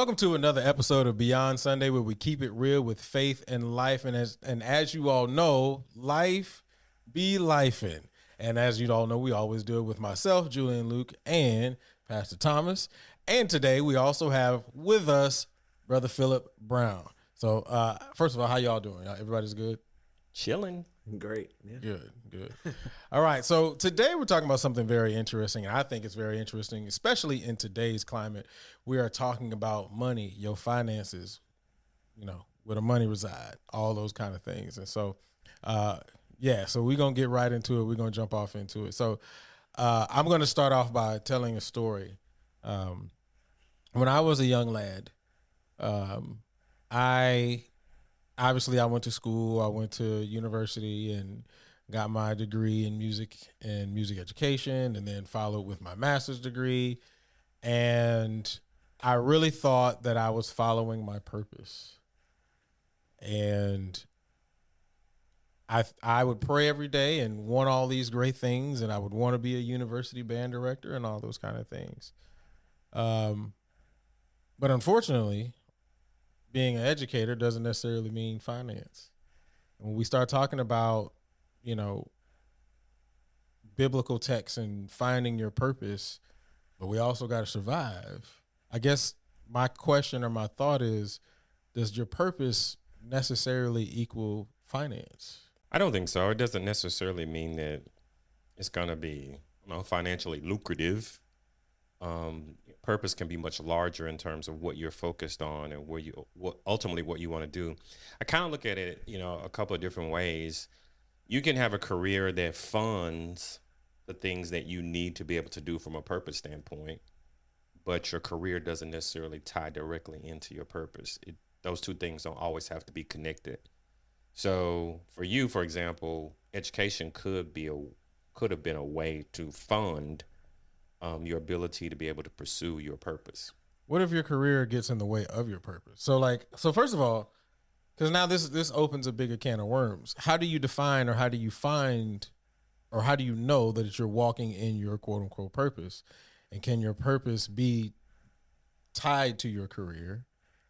Welcome to another episode of Beyond Sunday, where we keep it real with faith and life. And as you all know, life be lifing. And as you all know, we always do it with myself, Julian Luke, and Pastor Thomas. And today we also have with us Brother Philip Brown. So first of all, how y'all doing? Everybody's good? Chilling. Great. Yeah. Good. All right. So today we're talking about something very interesting. And I think it's very interesting, especially in today's climate. We are talking about money, your finances, where the money reside, all those kind of things. And so, so we're going to get right into it. We're going to jump off into it. So I'm going to start off by telling a story. When I was a young lad, I went to school. I went to university and got my degree in music and music education, and then followed with my master's degree. And I really thought that I was following my purpose. And I would pray every day and want all these great things, and I would want to be a university band director and all those kind of things. But unfortunately, being an educator doesn't necessarily mean finance. When we start talking about, biblical texts and finding your purpose, but we also got to survive. I guess my question or my thought is, does your purpose necessarily equal finance? I don't think so. It doesn't necessarily mean that it's going to be, financially lucrative. Purpose can be much larger in terms of what you're focused on and what you want to do. I kind of look at it, a couple of different ways. You can have a career that funds the things that you need to be able to do from a purpose standpoint, but your career doesn't necessarily tie directly into your purpose. Those two things don't always have to be connected. So for you, for example, education could have been a way to fund your ability to be able to pursue your purpose. What if your career gets in the way of your purpose? So first of all, because now this opens a bigger can of worms. How do you define, or how do you find, or how do you know that you're walking in your quote unquote purpose? And can your purpose be tied to your career?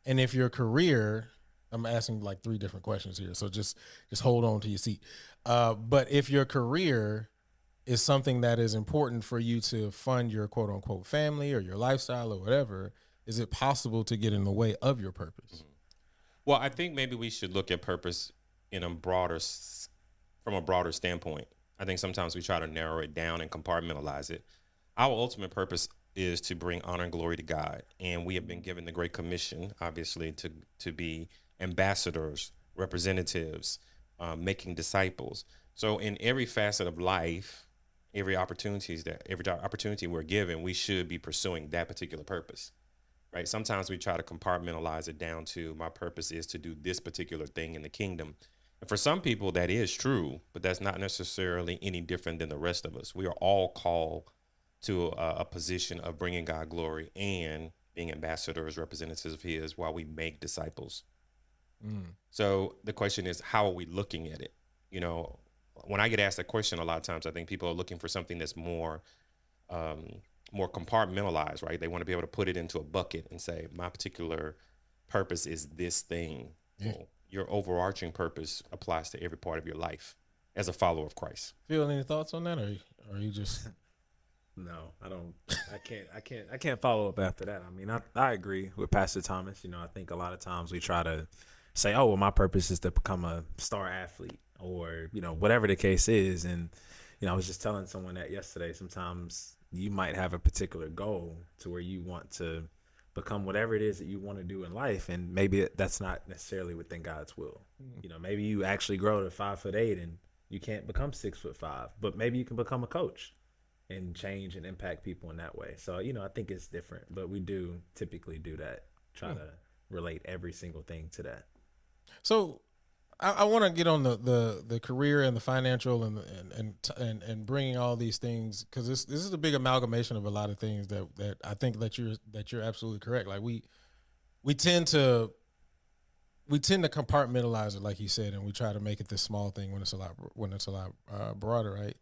And if your career, I'm asking like three different questions here, so just hold on to your seat. But if your career is something that is important for you to fund your quote unquote family or your lifestyle or whatever, is it possible to get in the way of your purpose? Mm-hmm. Well, I think maybe we should look at purpose from a broader standpoint. I think sometimes we try to narrow it down and compartmentalize it. Our ultimate purpose is to bring honor and glory to God. And we have been given the Great Commission, obviously, to be ambassadors, representatives, making disciples. So in every facet of life, every opportunity we're given, we should be pursuing that particular purpose, right? Sometimes we try to compartmentalize it down to, my purpose is to do this particular thing in the kingdom. And for some people that is true, but that's not necessarily any different than the rest of us. We are all called to a position of bringing God glory and being ambassadors, representatives of his, while we make disciples. So the question is, how are we looking at it? When I get asked that question, a lot of times I think people are looking for something that's more compartmentalized, right? They want to be able to put it into a bucket and say, my particular purpose is this thing. Yeah. Well, your overarching purpose applies to every part of your life as a follower of Christ. Feel any thoughts on that, or are you just? No, I don't. I can't follow up after that. I mean, I agree with Pastor Thomas. I think a lot of times we try to say, oh, well, my purpose is to become a star athlete, or, whatever the case is. And, I was just telling someone that yesterday, sometimes you might have a particular goal to where you want to become whatever it is that you want to do in life. And maybe that's not necessarily within God's will. Maybe you actually grow to 5'8" and you can't become 6'5", but maybe you can become a coach and change and impact people in that way. So, I think it's different, but we do typically do that, try to relate every single thing to that. So I want to get on the career and the financial and bringing all these things, because this is a big amalgamation of a lot of things that I think that you're absolutely correct. Like we tend to compartmentalize it, like you said, and we try to make it this small thing when it's a lot broader, right?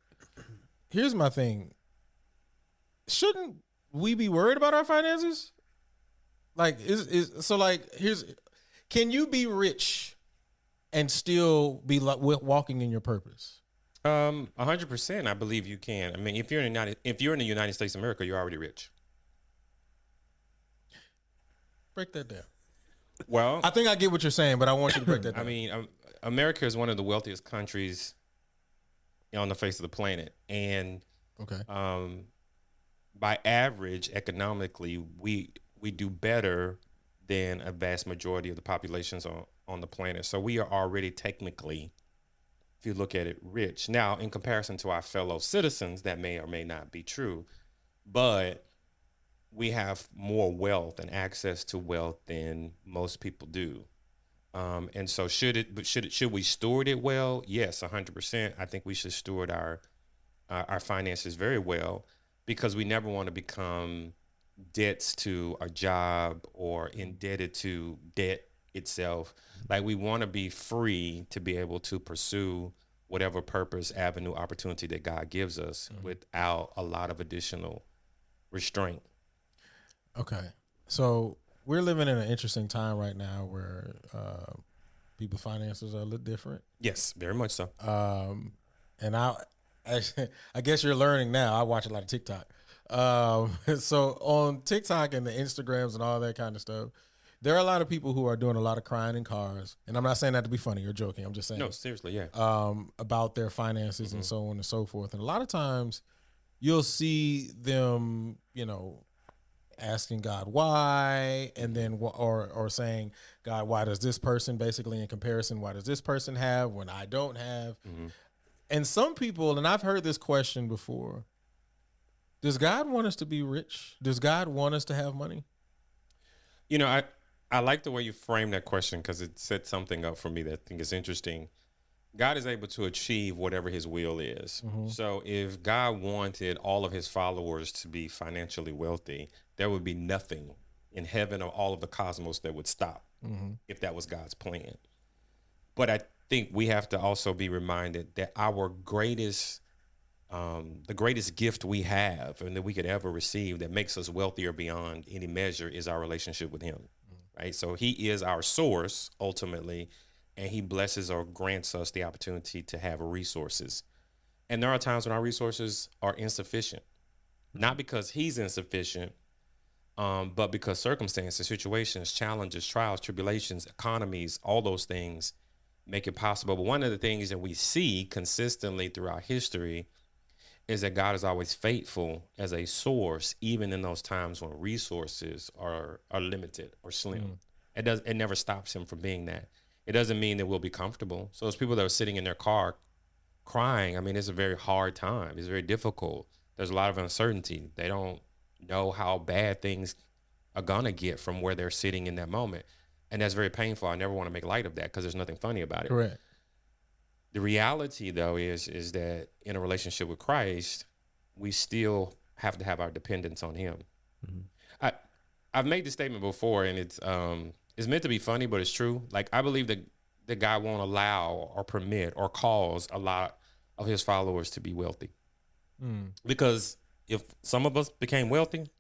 Here's my thing: shouldn't we be worried about our finances? Like is so like here's can you be rich and still be like walking in your purpose? 100%. I believe you can. I mean, if you're in the United States of America, you're already rich. Break that down. Well, I think I get what you're saying, but I want you to break that down. I mean, America is one of the wealthiest countries on the face of the planet, and okay. By average, economically, we do better than a vast majority of the populations on the planet. So we are already technically, if you look at it, rich. Now, in comparison to our fellow citizens, that may or may not be true, but we have more wealth and access to wealth than most people do. And so should we steward it well? Yes, 100%. I think we should steward our finances very well, because we never want to become debts to a job or indebted to debt itself. Like, we want to be free to be able to pursue whatever purpose, avenue, opportunity that God gives us without a lot of additional restraint. Okay. So we're living in an interesting time right now where people's finances are a little different. Yes, very much so. And I guess you're learning now. I watch a lot of TikTok. So on TikTok and the Instagrams and all that kind of stuff, there are a lot of people who are doing a lot of crying in cars. And I'm not saying that to be funny or joking. I'm just saying. No, seriously, yeah. About their finances and so on and so forth. And a lot of times you'll see them, asking God why, and then or saying, God, why does this person, basically in comparison, why does this person have when I don't have? And some people, and I've heard this question before, does God want us to be rich? Does God want us to have money? I like the way you frame that question, because it set something up for me that I think is interesting. God is able to achieve whatever his will is. So if God wanted all of his followers to be financially wealthy, there would be nothing in heaven or all of the cosmos that would stop if that was God's plan. But I think we have to also be reminded that our greatest, the greatest gift we have and that we could ever receive that makes us wealthier beyond any measure is our relationship with him, right? So he is our source ultimately, and he blesses or grants us the opportunity to have resources. And there are times when our resources are insufficient, not because he's insufficient, but because circumstances, situations, challenges, trials, tribulations, economies, all those things make it possible. But one of the things that we see consistently throughout history is that God is always faithful as a source, even in those times when resources are limited or slim. It never stops him from being that. It doesn't mean that we'll be comfortable. So those people that are sitting in their car crying, I mean, it's a very hard time. It's very difficult. There's a lot of uncertainty. They don't know how bad things are gonna get from where they're sitting in that moment. And that's very painful. I never want to make light of that, because there's nothing funny about it. Correct. The reality, though, is that in a relationship with Christ, we still have to have our dependence on him. I've made this statement before, and it's meant to be funny, but it's true. Like, I believe that God won't allow or permit or cause a lot of his followers to be wealthy. Because if some of us became wealthy,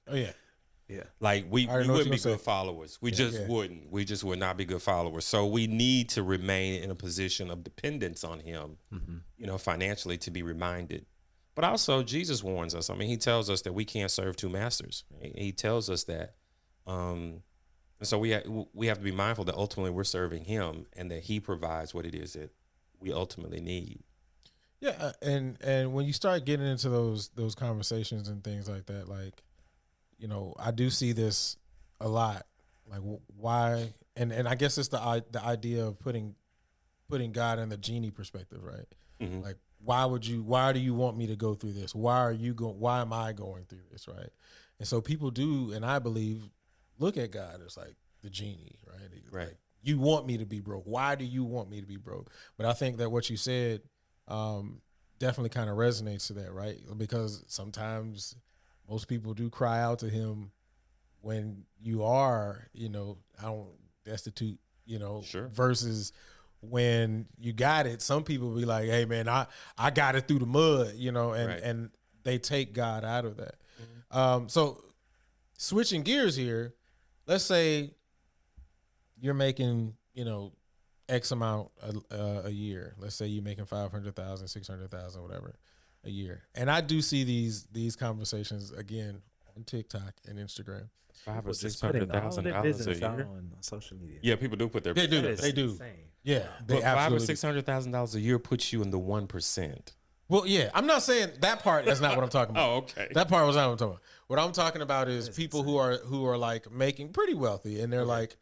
like we wouldn't be good followers. We just wouldn't. We just would not be good followers. So we need to remain in a position of dependence on him, financially, to be reminded. But also, Jesus warns us. I mean, he tells us that we can't serve two masters. Right? He tells us that. And so we have to be mindful that ultimately we're serving him, and that he provides what it is that we ultimately need. Yeah, and when you start getting into those conversations and things like that, like, I do see this a lot. Like, why? And I guess it's the idea of putting God in the genie perspective, right? Like, why do you want me to go through this? Why am I going through this, right? And so people do, and I believe, look at God as like the genie, right? Right. Like, you want me to be broke. Why do you want me to be broke? But I think that what you said definitely kind of resonates to that, right? Because sometimes most people do cry out to him when you are, destitute, Sure. versus when you got it. Some people be like, hey man, I got it through the mud, and they take God out of that. So switching gears here, let's say you're making, X amount a year. Let's say you're making 500,000, 600,000, whatever a year. And I do see these conversations again on TikTok and Instagram. Five or People six just putting hundred all thousand their dollars a business out year. on social media. Yeah, people do put their. They do. That is They do. insane. Yeah, they But $500,000 or absolutely. $600,000 a year puts you in the 1%. Well, yeah, I'm not saying that part. That's not what I'm talking about. Oh, okay. That part was not what I'm talking about. What I'm talking about is people who are like making pretty wealthy, and they're like,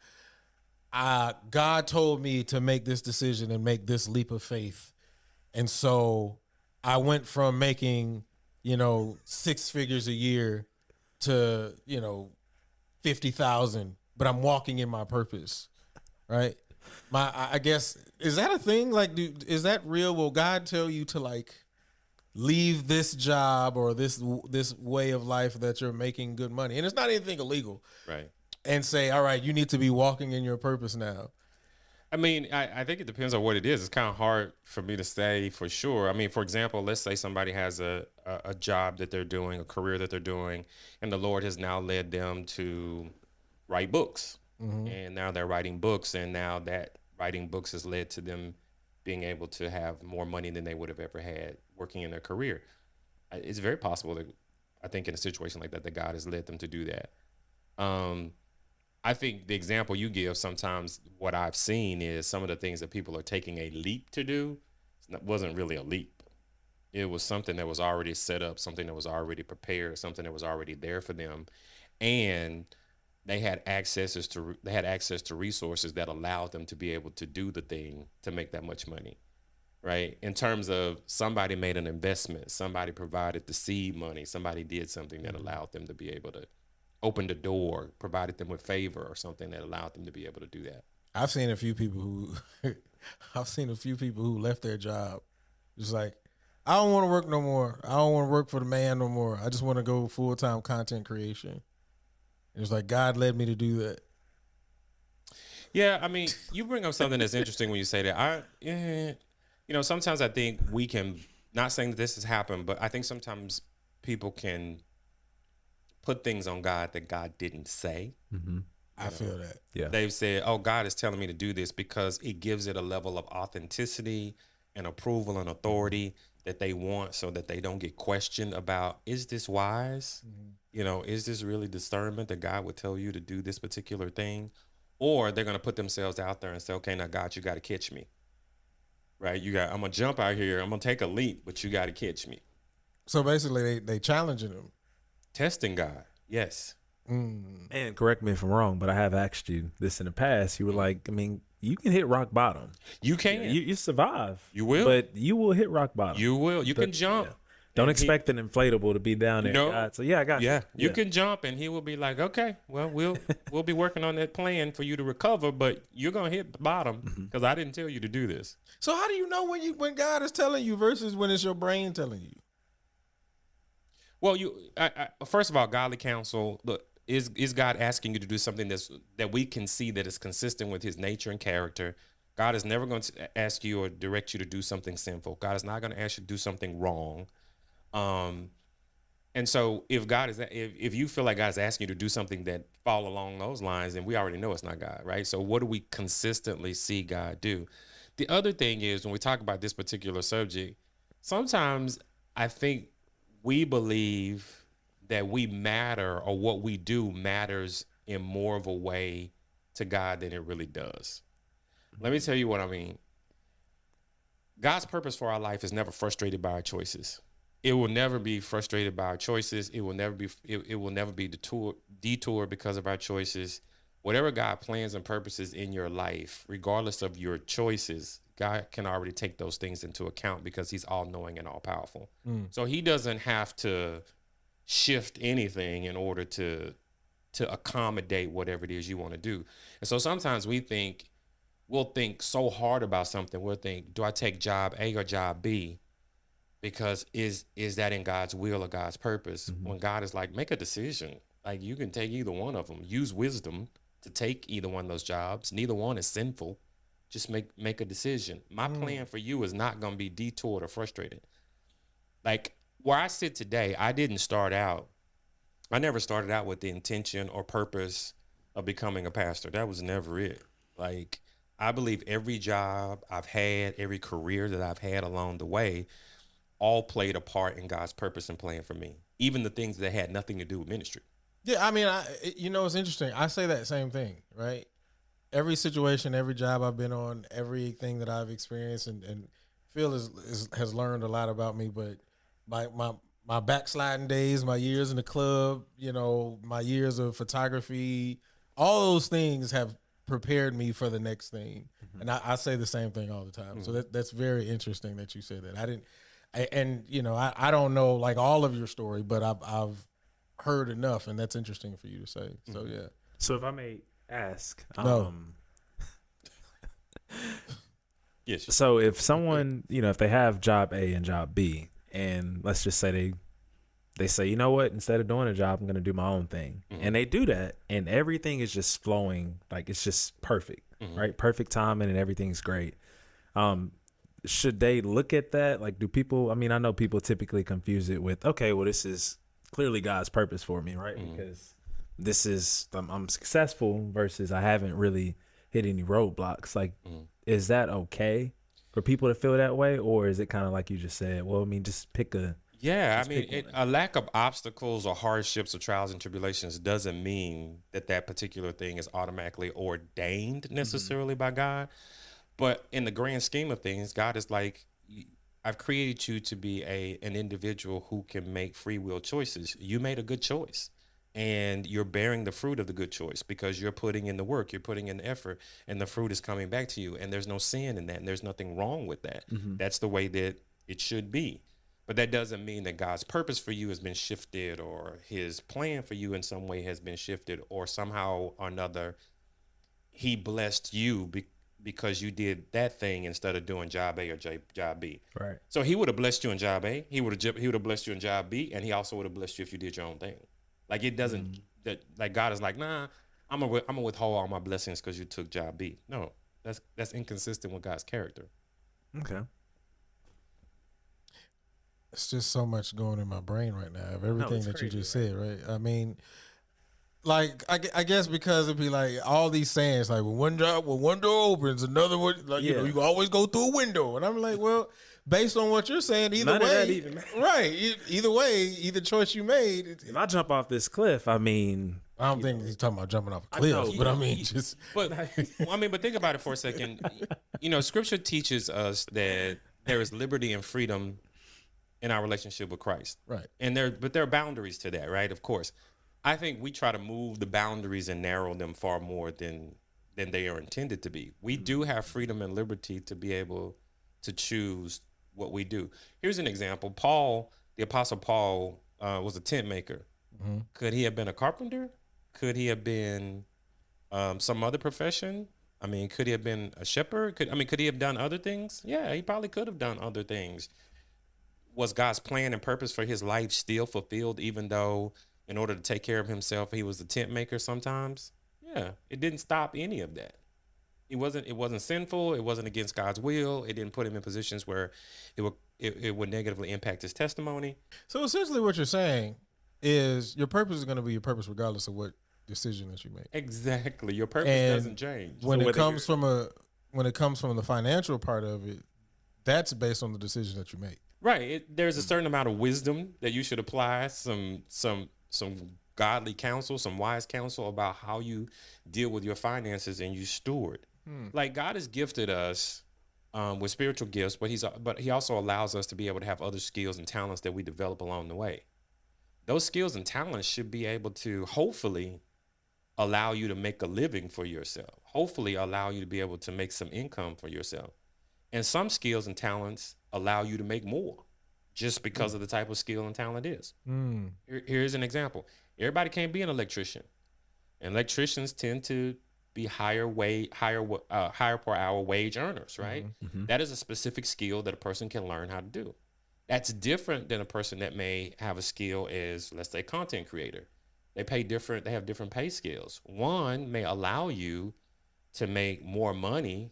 God told me to make this decision and make this leap of faith, and so I went from making 6 figures a year to 50,000, but I'm walking in my purpose, right? I guess, is that a thing? Like, is that real? Will God tell you to like leave this job or this way of life that you're making good money, and it's not anything illegal, Right. and say, all right, you need to be walking in your purpose now? I mean, I think it depends on what it is. It's kind of hard for me to say for sure. I mean, for example, let's say somebody has a job that they're doing, a career that they're doing, and the Lord has now led them to write books. And now they're writing books, and now that writing books has led to them being able to have more money than they would have ever had working in their career. It's very possible that, I think, in a situation like that, that God has led them to do that. I think the example you give, sometimes what I've seen is some of the things that people are taking a leap to do wasn't really a leap. It was something that was already set up, something that was already prepared, something that was already there for them. And they had access to resources that allowed them to be able to do the thing to make that much money, right? In terms of somebody made an investment, somebody provided the seed money, somebody did something that allowed them to be able to open the door, provided them with favor or something that allowed them to be able to do that. I've seen a few people who left their job just like, I don't want to work no more. I don't want to work for the man no more. I just want to go full-time content creation. It was like God led me to do that. Yeah, I mean, you bring up something that's interesting when you say that. Sometimes I think we can, not saying that this has happened, but I think sometimes people can put things on God that God didn't say. I feel that. Yeah. They've said, oh, God is telling me to do this because it gives it a level of authenticity and approval and authority that they want, so that they don't get questioned about, is this wise? Is this really discernment that God would tell you to do this particular thing? Or they're going to put themselves out there and say, okay, now God, you got to catch me, right? I'm going to jump out here. I'm going to take a leap, but you got to catch me. So basically they challenging him. Testing God. Yes. And correct me if I'm wrong, but I have asked you this in the past. You were like, I mean, you can hit rock bottom. You can. You survive. You will. But you will hit rock bottom. You will. You can jump. Yeah. Don't expect an inflatable to be down there. No. God. So yeah, I got you. Yeah, you can jump, and he will be like, okay, well, we'll be working on that plan for you to recover, but you're gonna hit the bottom because I didn't tell you to do this. So how do you know when God is telling you versus when it's your brain telling you? Well, first of all, godly counsel. Look, is God asking you to do something that we can see that is consistent with His nature and character? God is never going to ask you or direct you to do something sinful. God is not going to ask you to do something wrong. And so if you feel like God's asking you to do something that fall along those lines, then we already know it's not God, right? So what do we consistently see God do? The other thing is, when we talk about this particular subject, sometimes I think we believe that we matter, or what we do matters in more of a way to God than it really does. Let me tell you what I mean. God's purpose for our life is never frustrated by our choices. It will never be frustrated by our choices. It will never be detoured because of our choices. Whatever God plans and purposes in your life, regardless of your choices, God can already take those things into account because He's all-knowing and all-powerful. So He doesn't have to shift anything in order to accommodate whatever it is you want to do. And so sometimes we'll think so hard about something. We'll think, do I take job A or job B? Because is that in God's will or God's purpose? When God is like, make a decision. Like, you can take either one of them. Use wisdom to take either one of those jobs. Neither one is sinful. Just make a decision. My plan for you is not going to be detoured or frustrated. Like, where I sit today, I never started out with the intention or purpose of becoming a pastor. That was never it. Like, I believe every job I've had, every career that I've had along the way, all played a part in God's purpose and plan for me. Even the things that had nothing to do with ministry. Yeah, I mean, it's interesting. I say that same thing, right? Every situation, every job I've been on, everything that I've experienced, and Phil has learned a lot about me. But my backsliding days, my years in the club, my years of photography, all those things have prepared me for the next thing. Mm-hmm. And I say the same thing all the time. Mm-hmm. So that's very interesting that you said that. I don't know like all of your story, but I've heard enough, and that's interesting for you to say. Mm-hmm. So yeah. So if I may ask, no. Yes. So if someone, if they have job A and job B, and let's just say they say, you know what, instead of doing a job, I'm going to do my own thing. Mm-hmm. And they do that, and everything is just flowing, like it's just perfect, mm-hmm. right? Perfect timing, and everything's great. Should they look at that? Like, do people, I know people typically confuse it with, okay, well, this is clearly God's purpose for me, right? Mm-hmm. Because this is, I'm successful versus I haven't really hit any roadblocks. Like, is that okay for people to feel that way? Or is it kind of like you just said, well, just pick a. Yeah, a lack of obstacles or hardships or trials and tribulations doesn't mean that particular thing is automatically ordained necessarily by God. But in the grand scheme of things, God is like, I've created you to be an individual who can make free will choices. You made a good choice, and you're bearing the fruit of the good choice because you're putting in the work, you're putting in the effort, and the fruit is coming back to you. And there's no sin in that, and there's nothing wrong with that. Mm-hmm. That's the way that it should be. But that doesn't mean that God's purpose for you has been shifted, or his plan for you in some way has been shifted, or somehow or another he blessed you because you did that thing instead of doing job A or job B. Right. So he would have blessed you in job A. He would have blessed you in job B, and he also would have blessed you if you did your own thing. Like, it doesn't like God is like, nah, I'm gonna withhold all my blessings because you took job B. No, that's inconsistent with God's character. Okay. It's just so much going in my brain right now of everything that you just said, right? Like, I guess because it'd be like all these sayings, like when one door opens, another one, like, you can always go through a window. And I'm like, well, based on what you're saying, either way, right? Either way, either choice you made. If I jump off this cliff, I don't think he's talking about jumping off a cliff, but think about it for a second. Scripture teaches us that there is liberty and freedom in our relationship with Christ. Right. And there are boundaries to that, right? Of course. I think we try to move the boundaries and narrow them far more than they are intended to be. We do have freedom and liberty to be able to choose what we do. Here's an example. Paul, the Apostle Paul, was a tent maker. Mm-hmm. Could he have been a carpenter? Could he have been some other profession? Could he have been a shepherd? Could he have done other things? Yeah, he probably could have done other things. Was God's plan and purpose for his life still fulfilled, even though in order to take care of himself, he was a tent maker sometimes? Yeah, it didn't stop any of that. It wasn't sinful. It wasn't against God's will. It didn't put him in positions where it would negatively impact his testimony. So essentially what you're saying is your purpose is going to be your purpose regardless of what decision that you make. Exactly. Your purpose doesn't change. When it comes from the financial part of it, that's based on the decision that you make. Right. There's a certain amount of wisdom that you should apply, some godly counsel, some wise counsel about how you deal with your finances and you steward. Like, God has gifted us with spiritual gifts, but he also allows us to be able to have other skills and talents that we develop along the way. Those skills and talents should be able to hopefully allow you to make a living for yourself, hopefully allow you to be able to make some income for yourself. And some skills and talents allow you to make more just because of the type of skill and talent it is. Here's an example. Everybody can't be an electrician. And electricians tend to be higher per hour wage earners, right? Mm-hmm. That is a specific skill that a person can learn how to do. That's different than a person that may have a skill as, let's say, content creator. They have different pay scales. One may allow you to make more money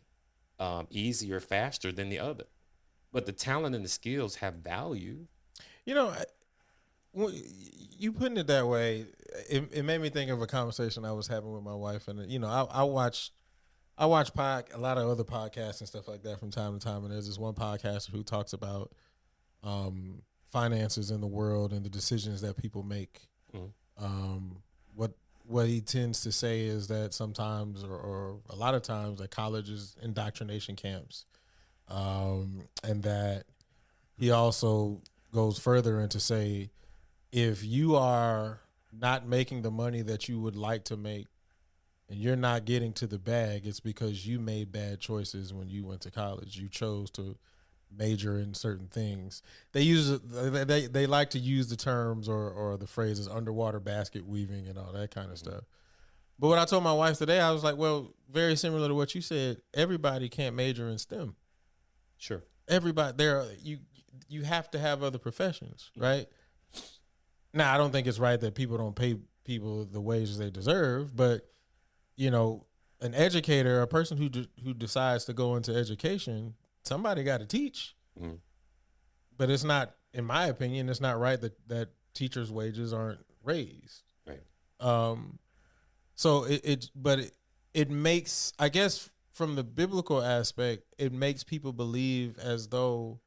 easier, faster than the other. But the talent and the skills have value. Well, you putting it that way, it made me think of a conversation I was having with my wife, and I watch a lot of other podcasts and stuff like that from time to time, and there's this one podcaster who talks about finances in the world and the decisions that people make. Um, what what he tends to say is that sometimes, or a lot of times, that college is indoctrination camps, and that he also goes further into say, if you are not making the money that you would like to make and you're not getting to the bag, it's because you made bad choices when you went to college. You chose to major in certain things. They like to use the terms or the phrases underwater basket weaving and all that kind of stuff. But when I told my wife today, I was like, well, very similar to what you said. Everybody can't major in STEM. Sure. Everybody you have to have other professions, right? Now, I don't think it's right that people don't pay people the wages they deserve, but an educator, a person who decides to go into education, somebody got to teach. Mhm. But it's not, in my opinion, it's not right that teachers' wages aren't raised. Right. So it makes, I guess, from the biblical aspect, it makes people believe as though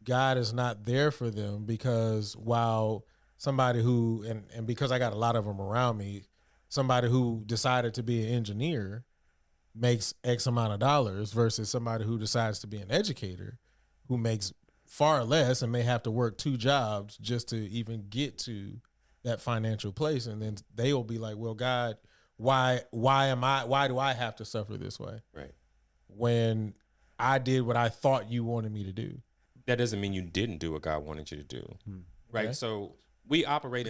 God is not there for them, because while somebody who, and because I got a lot of them around me, somebody who decided to be an engineer makes X amount of dollars versus somebody who decides to be an educator who makes far less and may have to work two jobs just to even get to that financial place. And then they will be like, well, God, why do I have to suffer this way? Right. When I did what I thought you wanted me to do. That doesn't mean you didn't do what God wanted you to do. Right. Okay. So we operate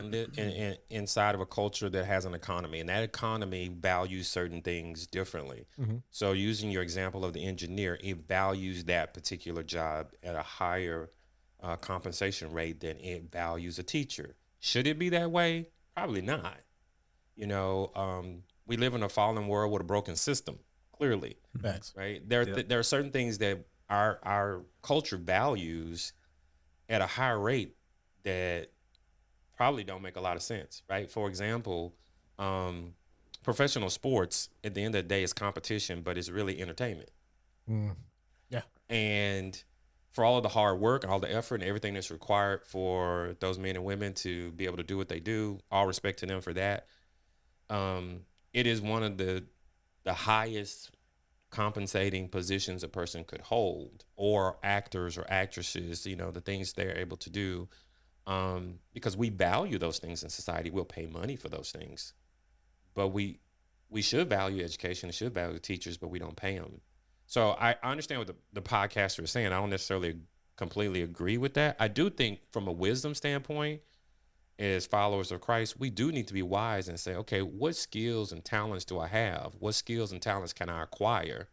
inside of a culture that has an economy, and that economy values certain things differently. Mm-hmm. So using your example of the engineer, it values that particular job at a higher compensation rate than it values a teacher. Should it be that way? Probably not. We live in a fallen world with a broken system, clearly. Facts. Right? There are certain things that our culture values at a higher rate that probably don't make a lot of sense, right? For example, professional sports, at the end of the day, is competition, but it's really entertainment. Yeah. And for all of the hard work and all the effort and everything that's required for those men and women to be able to do what they do, all respect to them for that. It is one of the highest compensating positions a person could hold, or actors or actresses, the things they're able to do. Because we value those things in society. We'll pay money for those things, but we should value education, should value teachers, but we don't pay them. So I understand what the podcaster is saying. I don't necessarily completely agree with that. I do think from a wisdom standpoint, as followers of Christ, we do need to be wise and say, okay, what skills and talents do I have? What skills and talents can I acquire?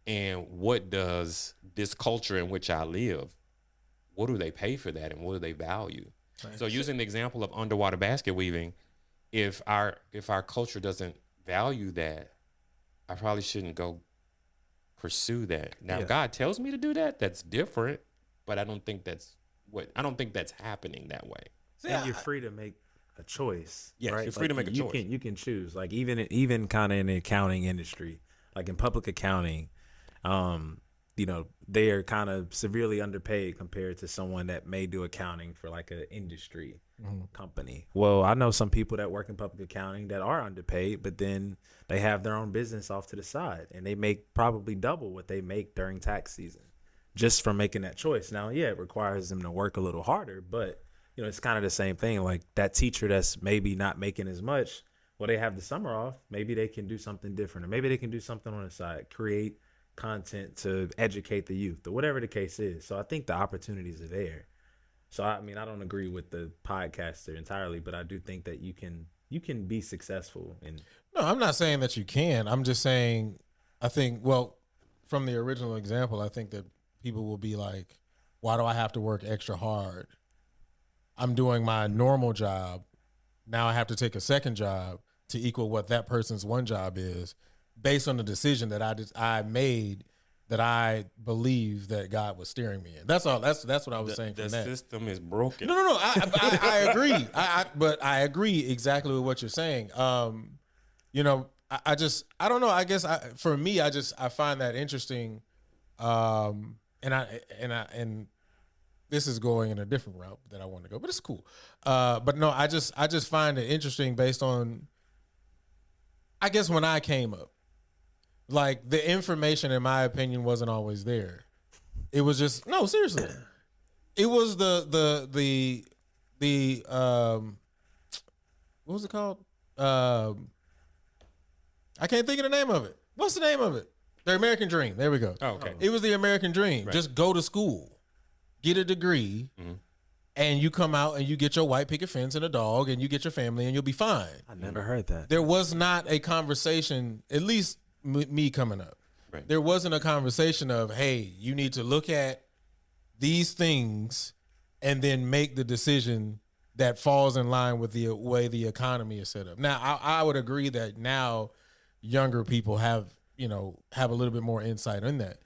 And what does this culture in which I live, what do they pay for that, and what do they value? Right. So using the example of underwater basket weaving, if our culture doesn't value that, I probably shouldn't go pursue that. Now, if God tells me to do that, that's different, but I don't think that's happening that way. And you're free to make a choice. Yes, right? You're free to make a choice. You can choose. Like even kind of in the accounting industry, like in public accounting, they are kind of severely underpaid compared to someone that may do accounting for like an industry company. Well, I know some people that work in public accounting that are underpaid, but then they have their own business off to the side and they make probably double what they make during tax season just from making that choice. Now, yeah, it requires them to work a little harder, but it's kind of the same thing. Like that teacher that's maybe not making as much, well, they have the summer off. Maybe they can do something different, or maybe they can do something on the side, create content to educate the youth, or whatever the case is. So I think the opportunities are there. So I don't agree with the podcaster entirely, but I do think that you can be successful. No, I'm not saying that you can. I'm just saying, I think, well, from the original example, I think that people will be like, why do I have to work extra hard? I'm doing my normal job. Now I have to take a second job to equal what that person's one job is, based on the decision that I made that I believe that God was steering me in. That's all. That's what I was saying The from that. system is broken. No. I agree. But I agree exactly with what you're saying. You know, I don't know. I guess for me, I find that interesting. And this is going in a different route that I want to go, but it's cool. But no, I just find it interesting based on, I guess when I came up, like the information, in my opinion, wasn't always there. It was just no, seriously. It was the what was it called? I can't think of the name of it. What's the name of it? The American Dream. There we go. Oh, okay. It was the American Dream. Right. Just go to school, get a degree, and you come out and you get your white picket fence and a dog, and you get your family, and you'll be fine. I never heard that. There was not a conversation, at least me coming up. Right. There wasn't a conversation of, hey, you need to look at these things and then make the decision that falls in line with the way the economy is set up. Now, I would agree that now younger people have a little bit more insight in that.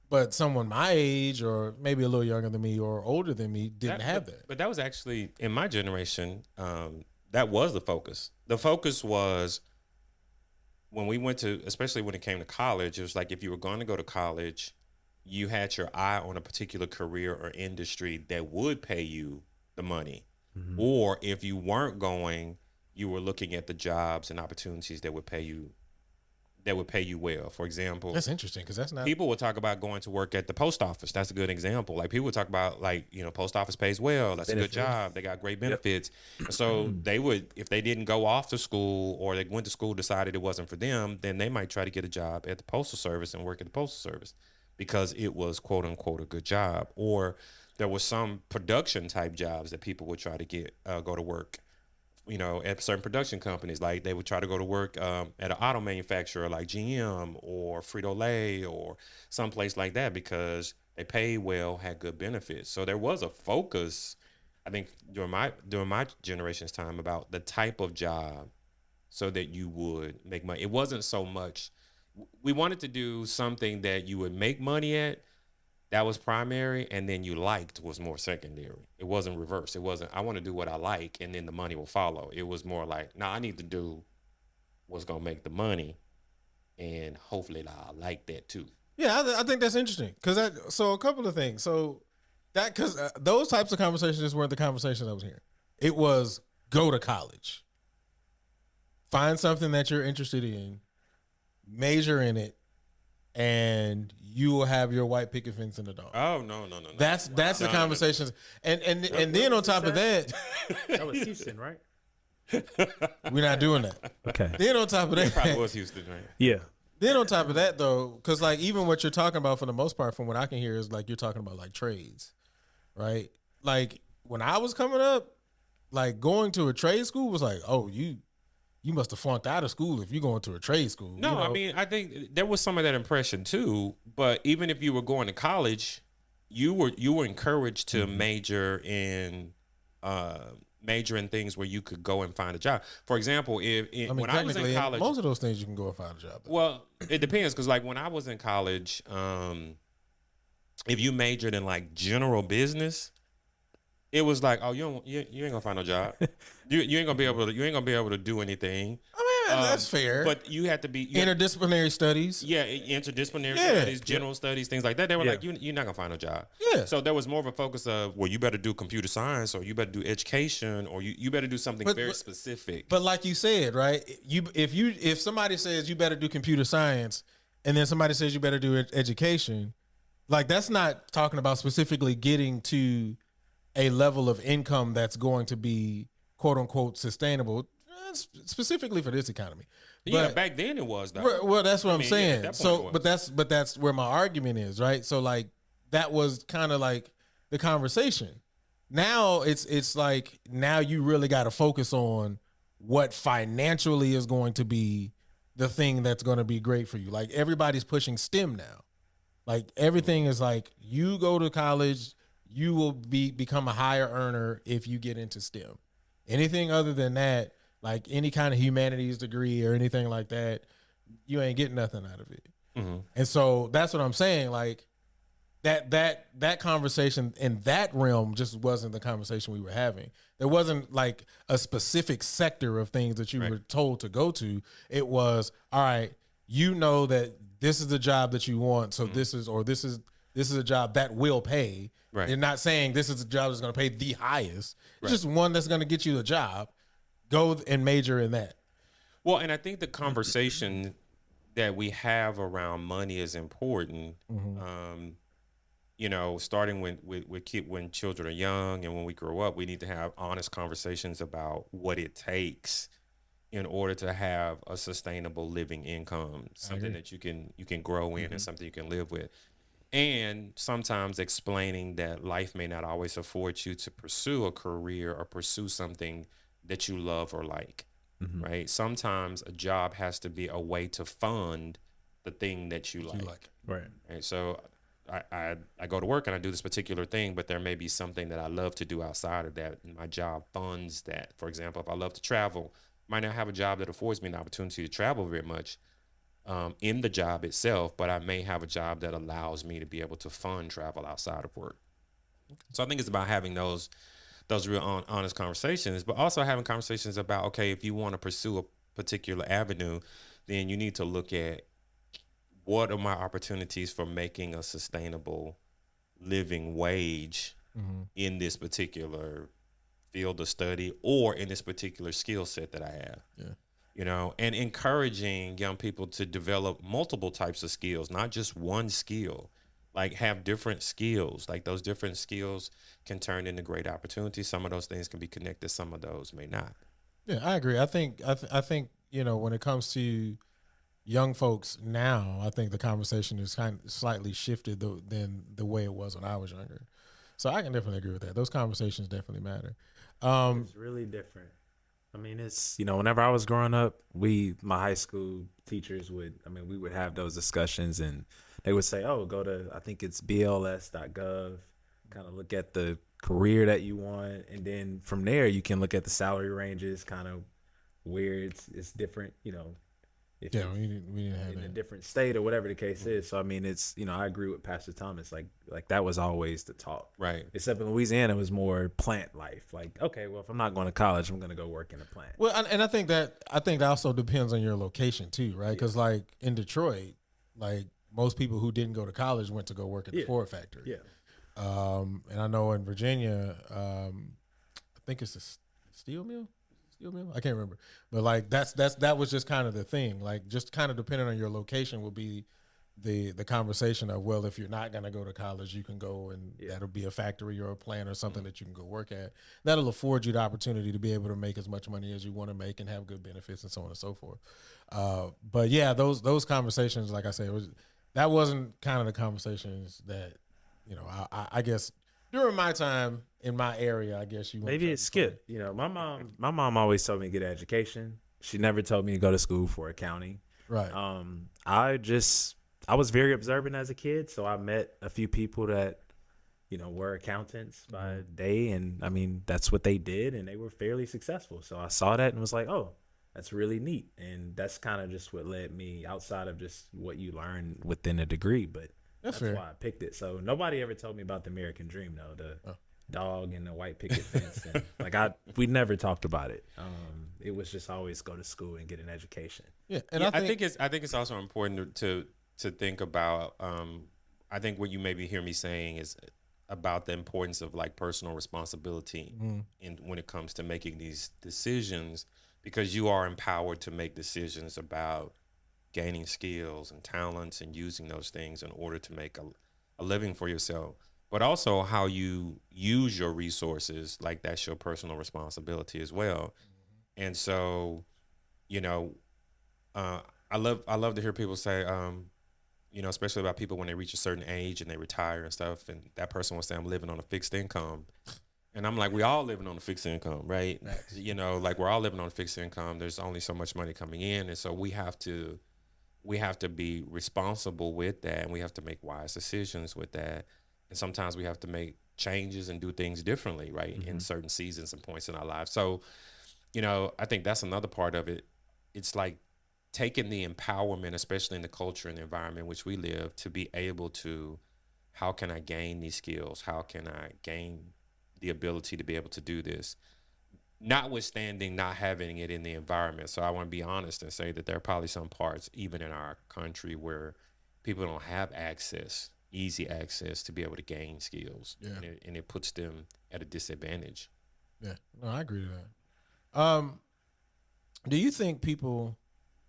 But someone my age or maybe a little younger than me or older than me didn't have that. But that was actually, in my generation, that was the focus. The focus was when we went to, especially when it came to college, it was like if you were going to go to college, you had your eye on a particular career or industry that would pay you the money. Mm-hmm. Or if you weren't going, you were looking at the jobs and opportunities that would pay you well. For example, that's interesting because that's not. People would talk about going to work at the post office. That's a good example. Like people would talk about post office pays well. That's benefits. A good job. They got great benefits. Yep. So they would, if they didn't go off to school or they went to school, decided it wasn't for them, then they might try to get a job at the postal service and work at the postal service because it was quote unquote a good job. Or there was some production type jobs that people would try to get go to work. At certain production companies, like they would try to go to work at an auto manufacturer like GM or Frito-Lay or someplace like that because they paid well, had good benefits. So there was a focus, I think, during my generation's time about the type of job so that you would make money. It wasn't so much, we wanted to do something that you would make money at. That was primary, and then you liked was more secondary. It wasn't reverse. It wasn't, I want to do what I like, and then the money will follow. It was more like, no, I need to do what's going to make the money, and hopefully I'll like that too. Yeah, I think that's interesting. So a couple of things. So because those types of conversations weren't the conversations I was hearing. It was go to college. Find something that you're interested in, major in it, and you will have your white picket fence and a dog. Oh no! That's the conversations, and then on top of that, that was Houston, right? We're not doing that. Okay. Then on top of that, it probably was Houston, right? Yeah. Then on top of that, though, because like even what you're talking about for the most part, from what I can hear, is like you're talking about like trades, right? Like when I was coming up, like going to a trade school was like, oh, you must have flunked out of school if you're going to a trade school. No, I mean, I think there was some of that impression too. But even if you were going to college, you were encouraged to major in things where you could go and find a job. For example, when I was in college, most of those things you can go and find a job. Well, it depends because like when I was in college, if you majored in like general business, it was like, oh, you ain't gonna find no job. you ain't gonna be able to do anything. I mean, that's fair. But you have to be interdisciplinary studies. Yeah, interdisciplinary studies, general studies, things like that. They were like, you're not gonna find a job. Yeah. So there was more of a focus of, well, you better do computer science, or you better do education, or you better do something very specific. But like you said, right? If somebody says you better do computer science, and then somebody says you better do education, like that's not talking about specifically getting to a level of income that's going to be quote unquote sustainable, specifically for this economy. Yeah, back then it was though. Well, that's what I'm saying. So, but that's where my argument is, right? So like that was kind of like the conversation. Now it's like now you really got to focus on what financially is going to be the thing that's going to be great for you. Like everybody's pushing STEM now. Like everything is like you go to college, you will become a higher earner if you get into STEM. Anything other than that, like any kind of humanities degree or anything like that, you ain't getting nothing out of it. And so that's what I'm saying. Like that conversation in that realm just wasn't the conversation we were having. There wasn't like a specific sector of things that you were told to go to. It was, all right, you know that this is the job that you want, so this is a job that will pay. Right. They're not saying this is a job that's going to pay the highest. It's just one that's going to get you the job. Go and major in that. Well, and I think the conversation that we have around money is important. You know, starting when children are young and when we grow up, we need to have honest conversations about what it takes in order to have a sustainable living income, something that you can grow in and something you can live with. And sometimes explaining that life may not always afford you to pursue a career or pursue something that you love or like, right? Sometimes a job has to be a way to fund the thing that you like. Right. Right. So I go to work and I do this particular thing, but there may be something that I love to do outside of that. And my job funds that. For example, if I love to travel, might not have a job that affords me an opportunity to travel very much in the job itself, but I may have a job that allows me to be able to fund travel outside of work. So I think it's about having those real honest conversations, but also having conversations about, okay, if you want to pursue a particular avenue, then you need to look at what are my opportunities for making a sustainable living wage in this particular field of study or in this particular skill set that I have. Yeah. You know, and encouraging young people to develop multiple types of skills, not just one skill. Like have different skills. Like those different skills can turn into great opportunities. Some of those things can be connected. Some of those may not. Yeah, I agree. I think you know, when it comes to young folks now, I think the conversation is kind of slightly shifted than the way it was when I was younger. So I can definitely agree with that. Those conversations definitely matter. It's really different. I mean, it's, you know, whenever I was growing up, my high school teachers we would have those discussions and they would say, oh, go to, I think it's bls.gov, kind of look at the career that you want. And then from there, you can look at the salary ranges, kind of where it's different, you know, if Yeah, we didn't have in a that. different state or whatever the case is. So, I mean, it's, you know, I agree with Pastor Thomas. Like that was always the talk. Right. Except in Louisiana, it was more plant life. Like, okay, well, if I'm not going to college, I'm going to go work in a plant. Well, and I think that also depends on your location too, right? Because like in Detroit, like most people who didn't go to college went to go work at the Ford factory. Yeah. And I know in Virginia, I think it's a steel mill. I can't remember, but like that was just kind of the thing. Like just kind of depending on your location will be the conversation of, well, if you're not going to go to college, you can go and that'll be a factory or a plant or something that you can go work at. That'll afford you the opportunity to be able to make as much money as you want to make and have good benefits and so on and so forth. But yeah, those conversations, like I said, that wasn't kind of the conversations that, you know, I guess during my time in my area, I guess you maybe it skipped. You know, my mom always told me to get an education. She never told me to go to school for accounting. Right. I was very observant as a kid, so I met a few people that, you know, were accountants by day, and I mean that's what they did, and they were fairly successful. So I saw that and was like, oh, that's really neat, and that's kind of just what led me outside of just what you learn within a degree, but. That's fair. why I picked it. So nobody ever told me about the American dream, though. The dog and the white picket fence. And, we never talked about it. It was just always go to school and get an education. Yeah, and I think it's also important to think about. I think what you maybe hear me saying is about the importance of like personal responsibility when it comes to making these decisions, because you are empowered to make decisions about gaining skills and talents and using those things in order to make a living for yourself, but also how you use your resources. Like that's your personal responsibility as well. And so, you know, I love to hear people say, you know, especially about people when they reach a certain age and they retire and stuff, and that person will say, I'm living on a fixed income. And I'm like, we all living on a fixed income, right? You know, like we're all living on a fixed income. There's only so much money coming in. And so we have to be responsible with that, and we have to make wise decisions with that. And sometimes we have to make changes and do things differently, right? In certain seasons and points in our lives. So, you know, I think that's another part of it. It's like taking the empowerment, especially in the culture and the environment in which we live, to be able to, how can I gain these skills? How can I gain the ability to be able to do this? Notwithstanding not having it in the environment. So I want to be honest and say that there are probably some parts, even in our country, where people don't have access, easy access to be able to gain skills. Yeah. And it puts them at a disadvantage. Yeah, no, I agree with that. Do you think people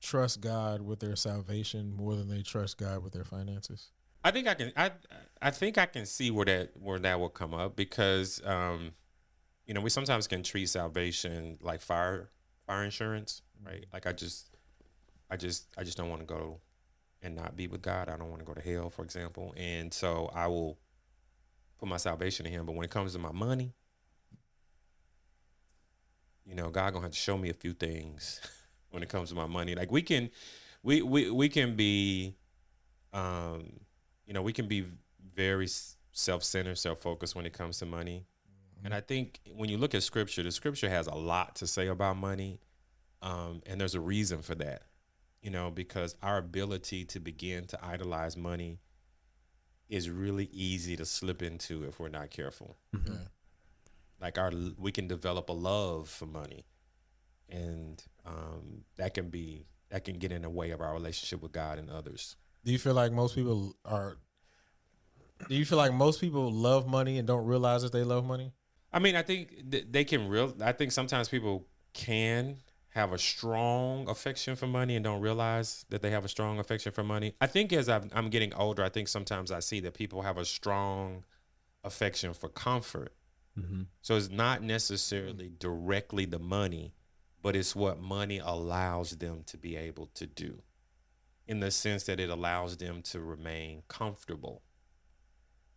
trust God with their salvation more than they trust God with their finances? I think I can see where that will come up, because we sometimes can treat salvation like fire insurance, right? Like I just don't want to go and not be with God. I don't want to go to hell, for example. And so I will put my salvation in him. But when it comes to my money, God gonna have to show me a few things when it comes to my money. Like we can be, we can be very self-centered, self-focused when it comes to money. And I think when you look at scripture, the scripture has a lot to say about money. And there's a reason for that, because our ability to begin to idolize money is really easy to slip into if we're not careful. Mm-hmm. Like we can develop a love for money, and that can get in the way of our relationship with God and others. Do you feel like most people love money and don't realize that they love money? I mean, I think I think sometimes people can have a strong affection for money and don't realize that they have a strong affection for money. I think as I'm getting older, I think sometimes I see that people have a strong affection for comfort. Mm-hmm. So it's not necessarily directly the money, but it's what money allows them to be able to do, in the sense that it allows them to remain comfortable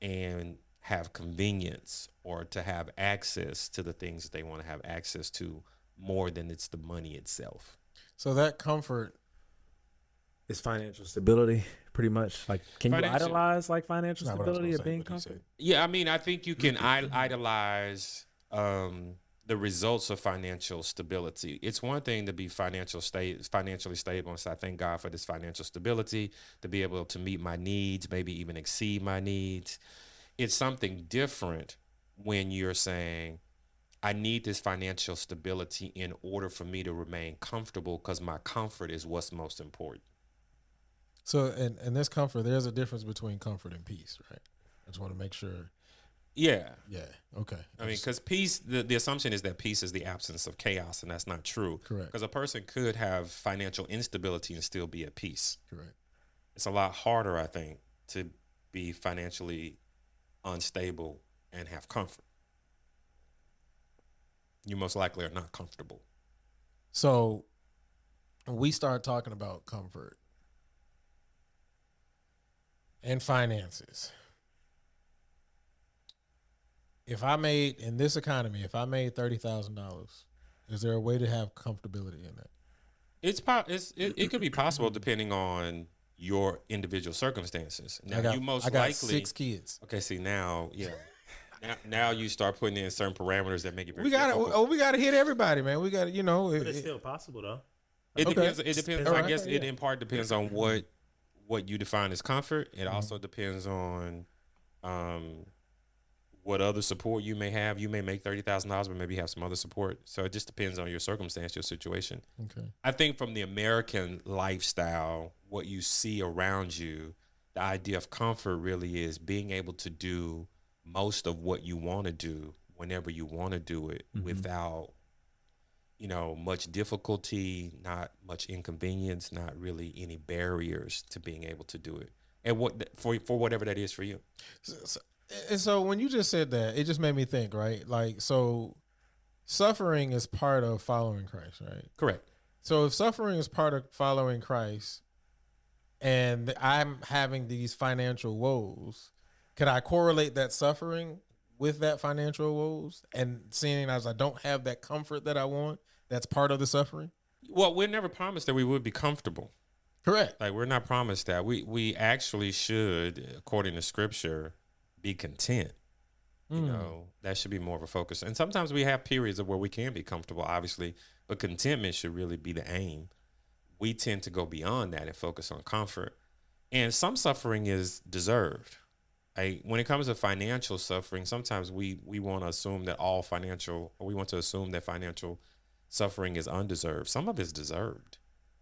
and have convenience, or to have access to the things that they want to have access to, more than it's the money itself. So that comfort is financial stability, pretty much. Like, can you idolize like financial stability or being comfortable? Yeah, I mean, I think you can idolize the results of financial stability. It's one thing to be financially stable, and so I thank God for this financial stability, to be able to meet my needs, maybe even exceed my needs. It's something different when you're saying, I need this financial stability in order for me to remain comfortable, because my comfort is what's most important. So, in this comfort, there's a difference between comfort and peace, right? I just want to make sure. Yeah. Yeah. Okay. I mean, because peace, the assumption is that peace is the absence of chaos, and that's not true. Correct. Because a person could have financial instability and still be at peace. Correct. It's a lot harder, I think, to be financially unstable and have comfort. You most likely are not comfortable. So we start talking about comfort and finances. If I made, in this economy, if I made $30,000, is there a way to have comfortability in that? It could be possible depending on your individual circumstances. Now, I got 6 kids. Okay, see now, yeah. Now you start putting in certain parameters that make it very difficult. We got to hit everybody, man. We got to, But it's still possible, though. It depends. It depends. I guess it in part depends on what you define as comfort. It also depends on what other support you may have. You may make $30,000, but maybe have some other support. So it just depends on your circumstance, your situation. Okay. I think from the American lifestyle, what you see around you, the idea of comfort really is being able to do most of what you want to do whenever you want to do it, without, much difficulty, not much inconvenience, not really any barriers to being able to do it. And for whatever that is for you. So when you just said that, it just made me think, right? Like, so suffering is part of following Christ, right? Correct. So if suffering is part of following Christ and I'm having these financial woes, could I correlate that suffering with that financial woes, and seeing as I don't have that comfort that I want, that's part of the suffering? Well, we're never promised that we would be comfortable. Correct. Like, we're not promised that. We actually should, according to scripture, be content. That should be more of a focus. And sometimes we have periods of where we can be comfortable, obviously, but contentment should really be the aim. we tend to go beyond that and focus on comfort. And some suffering is deserved. When it comes to financial suffering, sometimes we want to assume that we want to assume that financial suffering is undeserved. Some of it's deserved.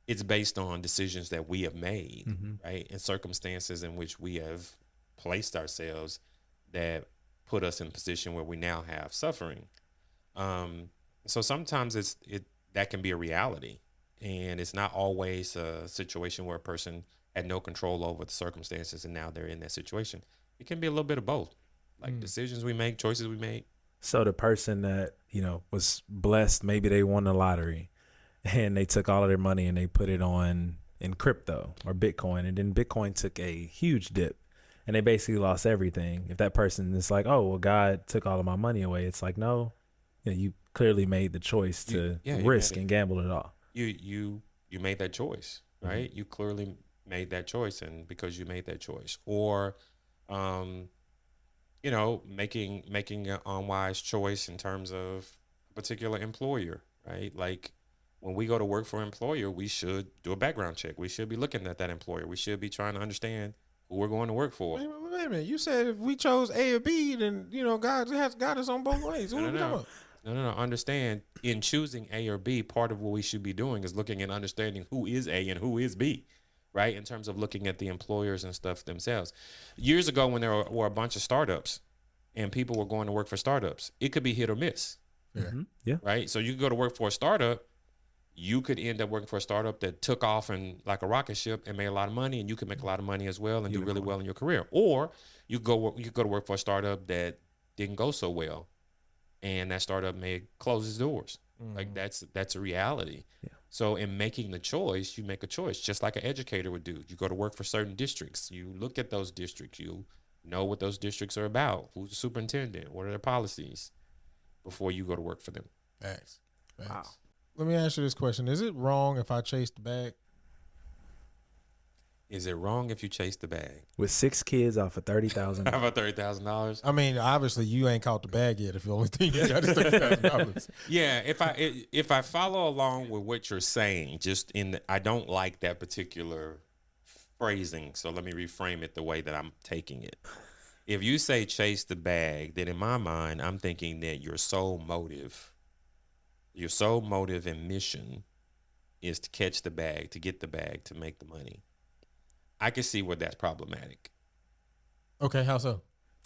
It's based on decisions that we have made, right? And circumstances in which we have placed ourselves that put us in a position where we now have suffering. So sometimes that can be a reality, and it's not always a situation where a person had no control over the circumstances and now they're in that situation. It can be a little bit of both, like decisions we make, choices we make. So the person that, was blessed, maybe they won the lottery and they took all of their money and they put it in crypto or Bitcoin, and then Bitcoin took a huge dip and they basically lost everything. If that person is like, oh, well, God took all of my money away, it's like, no, you clearly made the choice to risk and gamble it all. You made that choice, right? You clearly made that choice, and because you made that choice, or making an unwise choice in terms of a particular employer, right? Like when we go to work for an employer, we should do a background check. We should be looking at that employer. We should be trying to understand who we're going to work for. Wait a minute. You said if we chose A or B, then God has got us on both ways. What are we talking about? No. Understand, in choosing A or B, part of what we should be doing is looking and understanding who is A and who is B, right? In terms of looking at the employers and stuff themselves. Years ago, when there were a bunch of startups and people were going to work for startups, it could be hit or miss. Yeah. Right? So you could go to work for a startup. You could end up working for a startup that took off and like a rocket ship and made a lot of money, and you could make a lot of money as well and do really well in your career. Or you could go to work for a startup that didn't go so well, and that startup may close its doors. Like that's a reality. Yeah. So in making the choice, you make a choice, just like an educator would do. You go to work for certain districts. You look at those districts. You know what those districts are about. Who's the superintendent? What are their policies before you go to work for them? Thanks. Wow. Let me ask you this question. Is it wrong if I chase the bag? Is it wrong if you chase the bag? With 6 kids off of $30,000. How about $30,000? I mean, obviously you ain't caught the bag yet if the only thing you got is $30,000. Yeah, if I follow along with what you're saying, I don't like that particular phrasing, so let me reframe it the way that I'm taking it. If you say chase the bag, then in my mind, I'm thinking that your sole motive and mission is to catch the bag, to get the bag, to make the money. I can see where that's problematic. Okay, how so?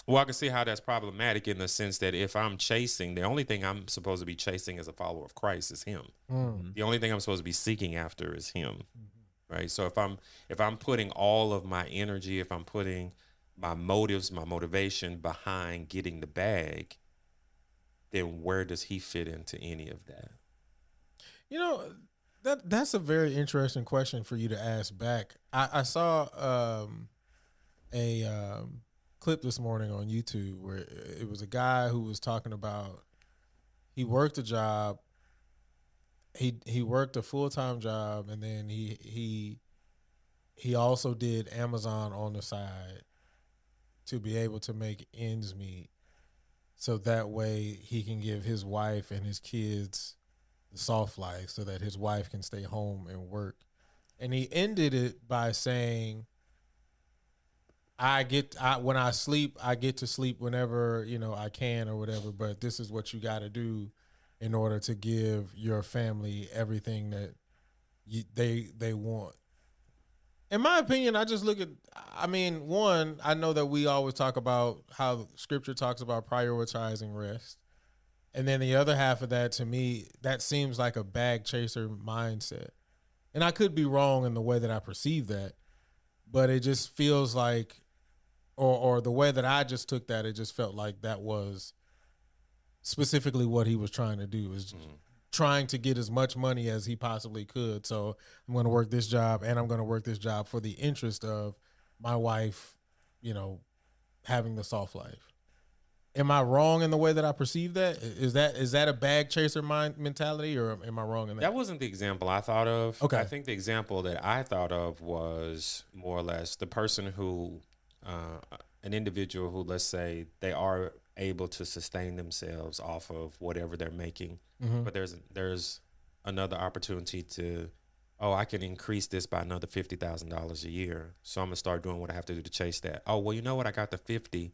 Well, I can see how that's problematic in the sense that if I'm chasing, the only thing I'm supposed to be chasing as a follower of Christ is him. The only thing I'm supposed to be seeking after is him. Right? So if I'm putting all of my energy, if I'm putting my motives, my motivation behind getting the bag, then where does he fit into any of that? That's a very interesting question for you to ask back. I saw a clip this morning on YouTube where it was a guy who was talking about he worked a job. He worked a full-time job, and then he also did Amazon on the side to be able to make ends meet, so that way he can give his wife and his kids the soft life so that his wife can stay home and work. And he ended it by saying, when I sleep, I get to sleep whenever, I can or whatever, but this is what you got to do in order to give your family everything that they want. In my opinion, I just look at, one, I know that we always talk about how scripture talks about prioritizing rest. And then the other half of that, to me, that seems like a bag chaser mindset. And I could be wrong in the way that I perceive that, but it just feels like, or the way that I just took that, it just felt like that was specifically what he was trying to do, is trying to get as much money as he possibly could. So I'm going to work this job, and I'm going to work this job for the interest of my wife, having the soft life. Am I wrong in the way that I perceive that? Is that a bag chaser mentality, or am I wrong in that? That wasn't the example I thought of. Okay. I think the example that I thought of was more or less the person who, an individual who, let's say, they are able to sustain themselves off of whatever they're making, but there's another opportunity to oh, I can increase this by another $50,000 a year. So I'm gonna start doing what I have to do to chase that. Oh, well, you know what? I got the 50.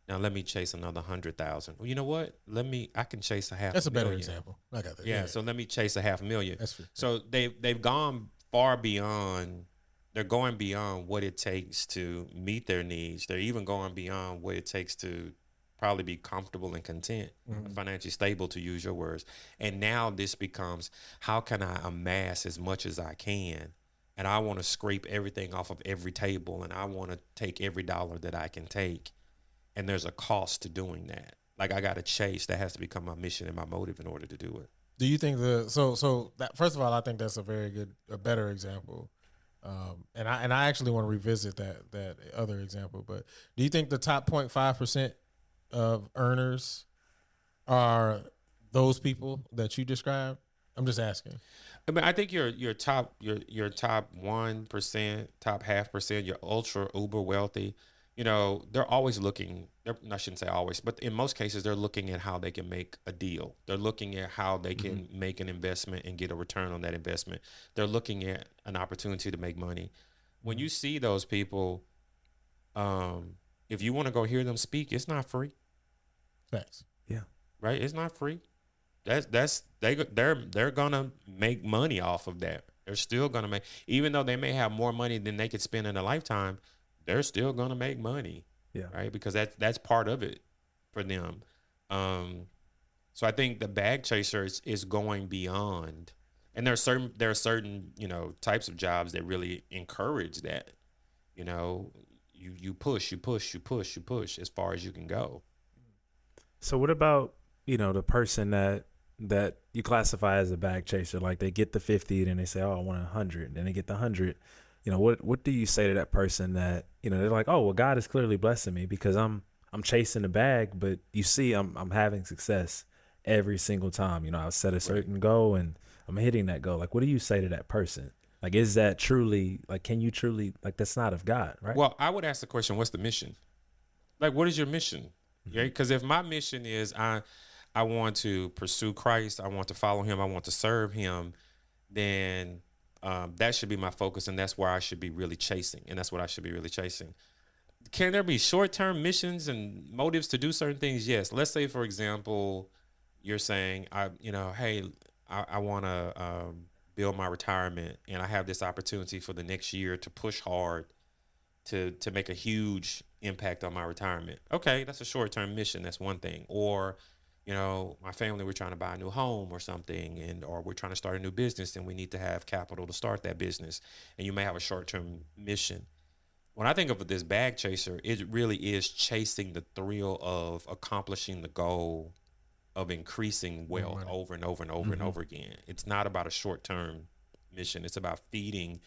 Now let me chase another 100,000. Well, you know what? I can chase a half That's a a better million. example. I got that. Yeah. So let me chase a half a million. That's true. So they've gone far beyond. They're going beyond what it takes to meet their needs. They're even going beyond what it takes to probably be comfortable and content, financially stable, to use your words. And now this becomes, how can I amass as much as I can? And I want to scrape everything off of every table, and I want to take every dollar that I can take. And there's a cost to doing that. Like, I got to chase. That has to become my mission and my motive in order to do it. Do you think so that, first of all, I think that's a better example. And I actually want to revisit that other example. But do you think the top 0.5% of earners are those people that you described? I'm just asking. I mean, I think your top 1%, top 0.5%, your ultra uber wealthy, they're always looking. I shouldn't say always, but in most cases, they're looking at how they can make a deal. They're looking at how they can make an investment and get a return on that investment. They're looking at an opportunity to make money. When you see those people, if you want to go hear them speak, it's not free. Facts. Yeah. Right? It's not free. They're gonna make money off of that. They're still gonna make, even though they may have more money than they could spend in a lifetime, they're still gonna make money. Yeah. Right? Because that's part of it for them. So I think the bag chaser is going beyond, and there are certain types of jobs that really encourage that. You push as far as you can go. So what about, the person that you classify as a bag chaser? Like, they get the 50, then they say, oh, I want 100. Then they get the 100. What do you say to that person that, they're like, oh, well, God is clearly blessing me because I'm chasing the bag, but you see, I'm having success every single time. I've set a certain goal and I'm hitting that goal. Like, what do you say to that person? Like, is that truly, like, can you truly, like, that's not of God, right? Well, I would ask the question, what's the mission? Like, what is your mission? Yeah, because if my mission is I want to pursue Christ, I want to follow him, I want to serve him, then that should be my focus, and that's where I should be really chasing, and that's what I should be really chasing. Can there be short-term missions and motives to do certain things? Yes. Let's say, for example, you're saying, hey, I want to build my retirement, and I have this opportunity for the next year to push hard to make a huge impact on my retirement. Okay, that's a short-term mission. That's one thing. Or, my family, we're trying to buy a new home or something, or we're trying to start a new business, and we need to have capital to start that business. And you may have a short-term mission. When I think of this bag chaser, it really is chasing the thrill of accomplishing the goal of increasing wealth over and over and over and over again. It's not about a short-term mission. It's about feeding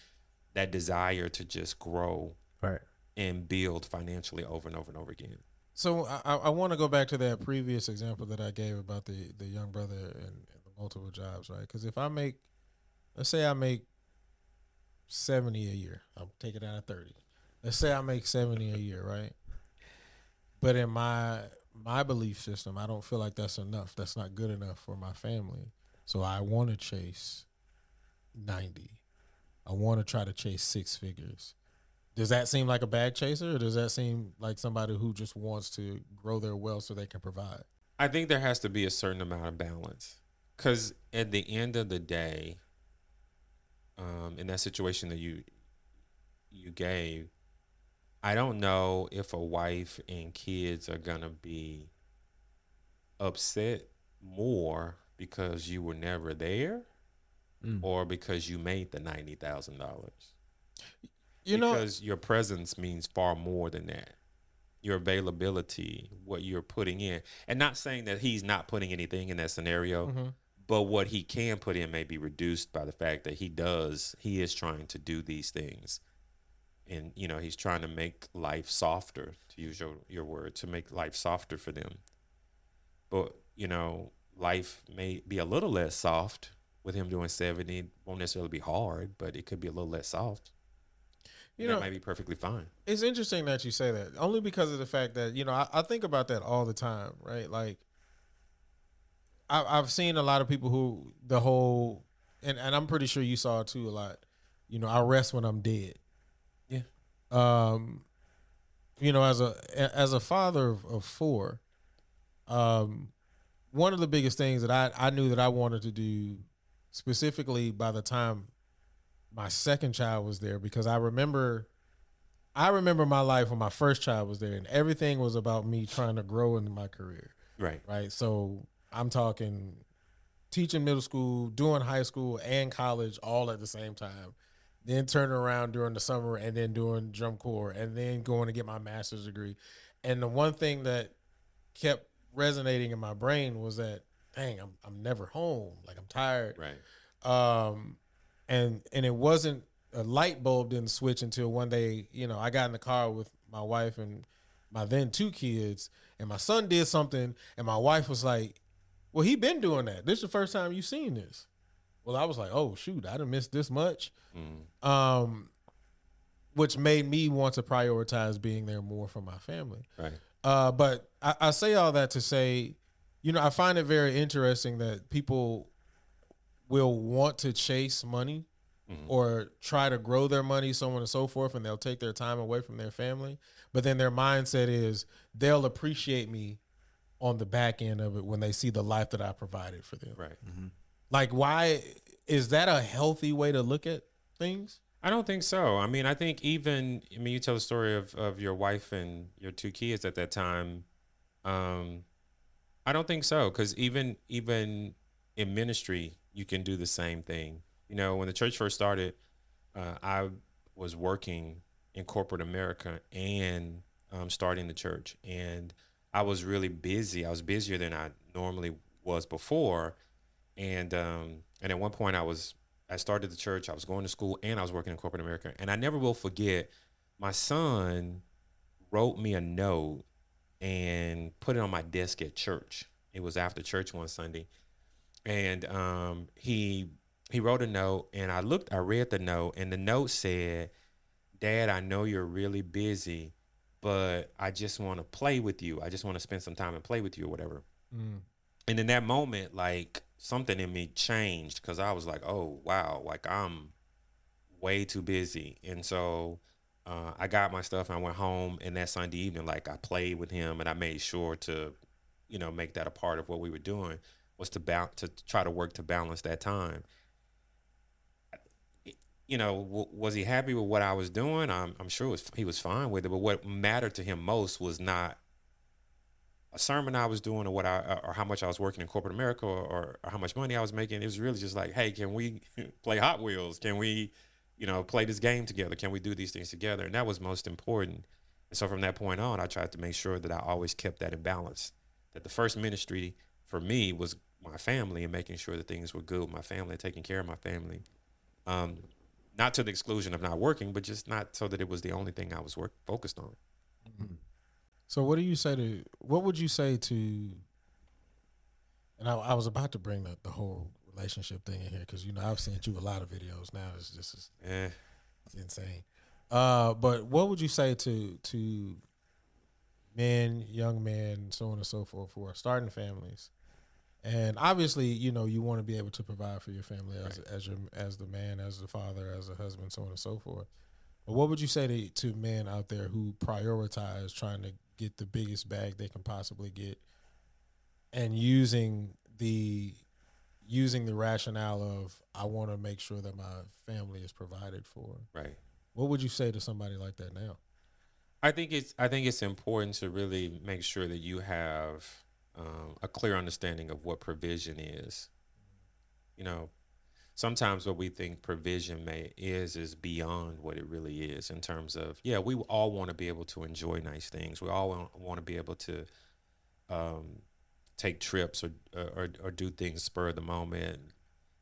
that desire to just grow, right, and build financially over and over and over again. So I want to go back to that previous example that I gave about the young brother and the multiple jobs, right? Because if let's say I make 70 a year, I'll take it out of 30. Let's say I make 70 a year, right? But in my belief system, I don't feel like that's enough. That's not good enough for my family. So I want to chase 90. I want to try to chase 6 figures. Does that seem like a bag chaser, or does that seem like somebody who just wants to grow their wealth so they can provide? I think there has to be a certain amount of balance, because at the end of the day, in that situation that you gave, I don't know if a wife and kids are gonna be upset more because you were never there, or because you made the $90,000. Because your presence means far more than that. Your availability, what you're putting in, and not saying that he's not putting anything in that scenario, but what he can put in may be reduced by the fact that he is trying to do these things. And, he's trying to make life softer, to use your word, to make life softer for them. But, life may be a little less soft with him doing 70. It won't necessarily be hard, but it could be a little less soft. That might be perfectly fine. It's interesting that you say that, only because of the fact that, I think about that all the time, right? Like, I've seen a lot of people who the whole and I'm pretty sure you saw it too a lot. You know, I rest when I'm dead. Yeah. Um, you know, as a father of four, one of the biggest things that I knew that I wanted to do specifically by the time my second child was there, because I remember my life when my first child was there, and everything was about me trying to grow in my career. Right. Right. So I'm talking teaching middle school, doing high school and college all at the same time, then turning around during the summer and then doing drum corps and then going to get my master's degree. And the one thing that kept resonating in my brain was that, dang, I'm never home. Like I'm tired. Right. Um, and it wasn't a light bulb didn't switch until one day, you know, I got in the car with my wife and my then two kids, and my son did something, and my wife was like, well, he been doing that. This is the first time you seen this. Well, I was like, oh shoot, I done missed this much. Which made me want to prioritize being there more for my family. Right. But I say all that to say, you know, I find it very interesting that people will want to chase money or try to grow their money, so on and so forth, and they'll take their time away from their family. But then their mindset is they'll appreciate me on the back end of it when they see the life that I provided for them. Right. Like, why is that a healthy way to look at things? I don't think so. I mean, I think you tell the story of your wife and your two kids at that time. I don't think so, because even in ministry, you can do the same thing. You know, when the church first started, I was working in corporate America and starting the church, and I was really busy. I was busier than I normally was before, and at one point I started the church. I was going to school and I was working in corporate America, and I never will forget. My son wrote me a note and put it on my desk at church. It was after church one Sunday, and he wrote a note, and I read the note, and the note said, "Dad, I know you're really busy, but I just want to play with you. I just want to spend some time and play with you," or whatever. And in that moment, like, something in me changed, because I was like, oh wow, like I'm way too busy. And so I got my stuff and I went home, and that Sunday evening, like, I played with him, and I made sure to, you know, make that a part of what we were doing, was to try to work to balance that time. You know, was he happy with what I was doing? I'm sure he was fine with it. But what mattered to him most was not a sermon I was doing, or how much I was working in corporate America, or how much money I was making. It was really just like, hey, can we play Hot Wheels? Can we, you know, play this game together? Can we do these things together? And that was most important. And so from that point on, I tried to make sure that I always kept that in balance. That the first ministry for me was my family, and making sure that things were good with my family, taking care of my family. Not to the exclusion of not working, but just not so that it was the only thing I was focused on. So what would you say to, and I was about to bring the whole relationship thing in here, because, you know, I've sent you a lot of videos now. It's just it's insane. But what would you say to men, young men, so on and so forth, who are starting families? And obviously, you know, you want to be able to provide for your family as the man, as the father, as a husband, so on and so forth. But what would you say to men out there who prioritize trying to get the biggest bag they can possibly get, and using the rationale of, I want to make sure that my family is provided for? Right. What would you say to somebody like that now? I think it's important to really make sure that you have a clear understanding of what provision is. You know, sometimes what we think provision is beyond what it really is, in terms of, yeah, we all want to be able to enjoy nice things. We all want to be able to take trips or do things spur of the moment,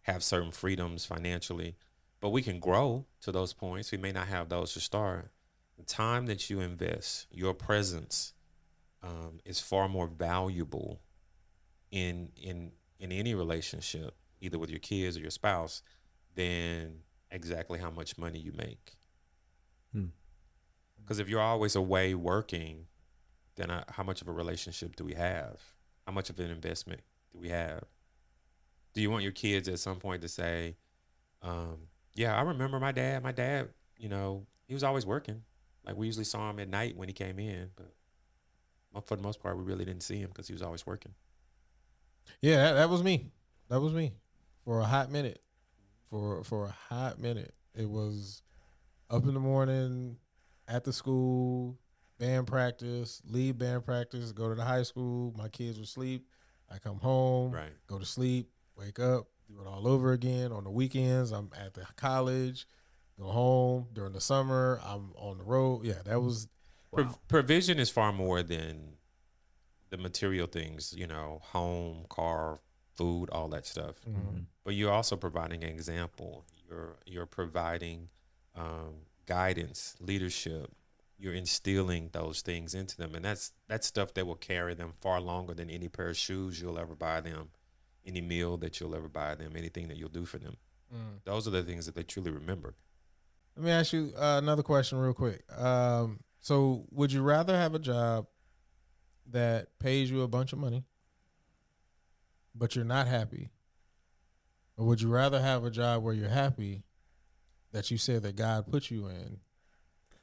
have certain freedoms financially, but we can grow to those points. We may not have those to start. The time that you invest, your presence, is far more valuable in any relationship, either with your kids or your spouse, than exactly how much money you make. Because if you're always away working, then how much of a relationship do we have? How much of an investment do we have? Do you want your kids at some point to say, Yeah, I remember my dad. My dad, you know, he was always working. Like we usually saw him at night when he came in, but for the most part, we really didn't see him because he was always working. Yeah, that was me. That was me for a hot minute. For a hot minute, it was up in the morning, at the school, band practice, leave band practice, go to the high school. My kids would sleep. I come home, Right. go to sleep, wake up, do it all over again. On the weekends, I'm at the college, go home. During the summer, I'm on the road. Yeah, that was Provision is far more than the material things, you know, home, car, food, all that stuff. But you're also providing an example. You're providing guidance, leadership. You're instilling those things into them, and that's stuff that will carry them far longer than any pair of shoes you'll ever buy them, any meal that you'll ever buy them, anything that you'll do for them. Those are the things that they truly remember. Let me ask you another question real quick. So would you rather have a job that pays you a bunch of money, but you're not happy? Or would you rather have a job where you're happy that you said that God put you in,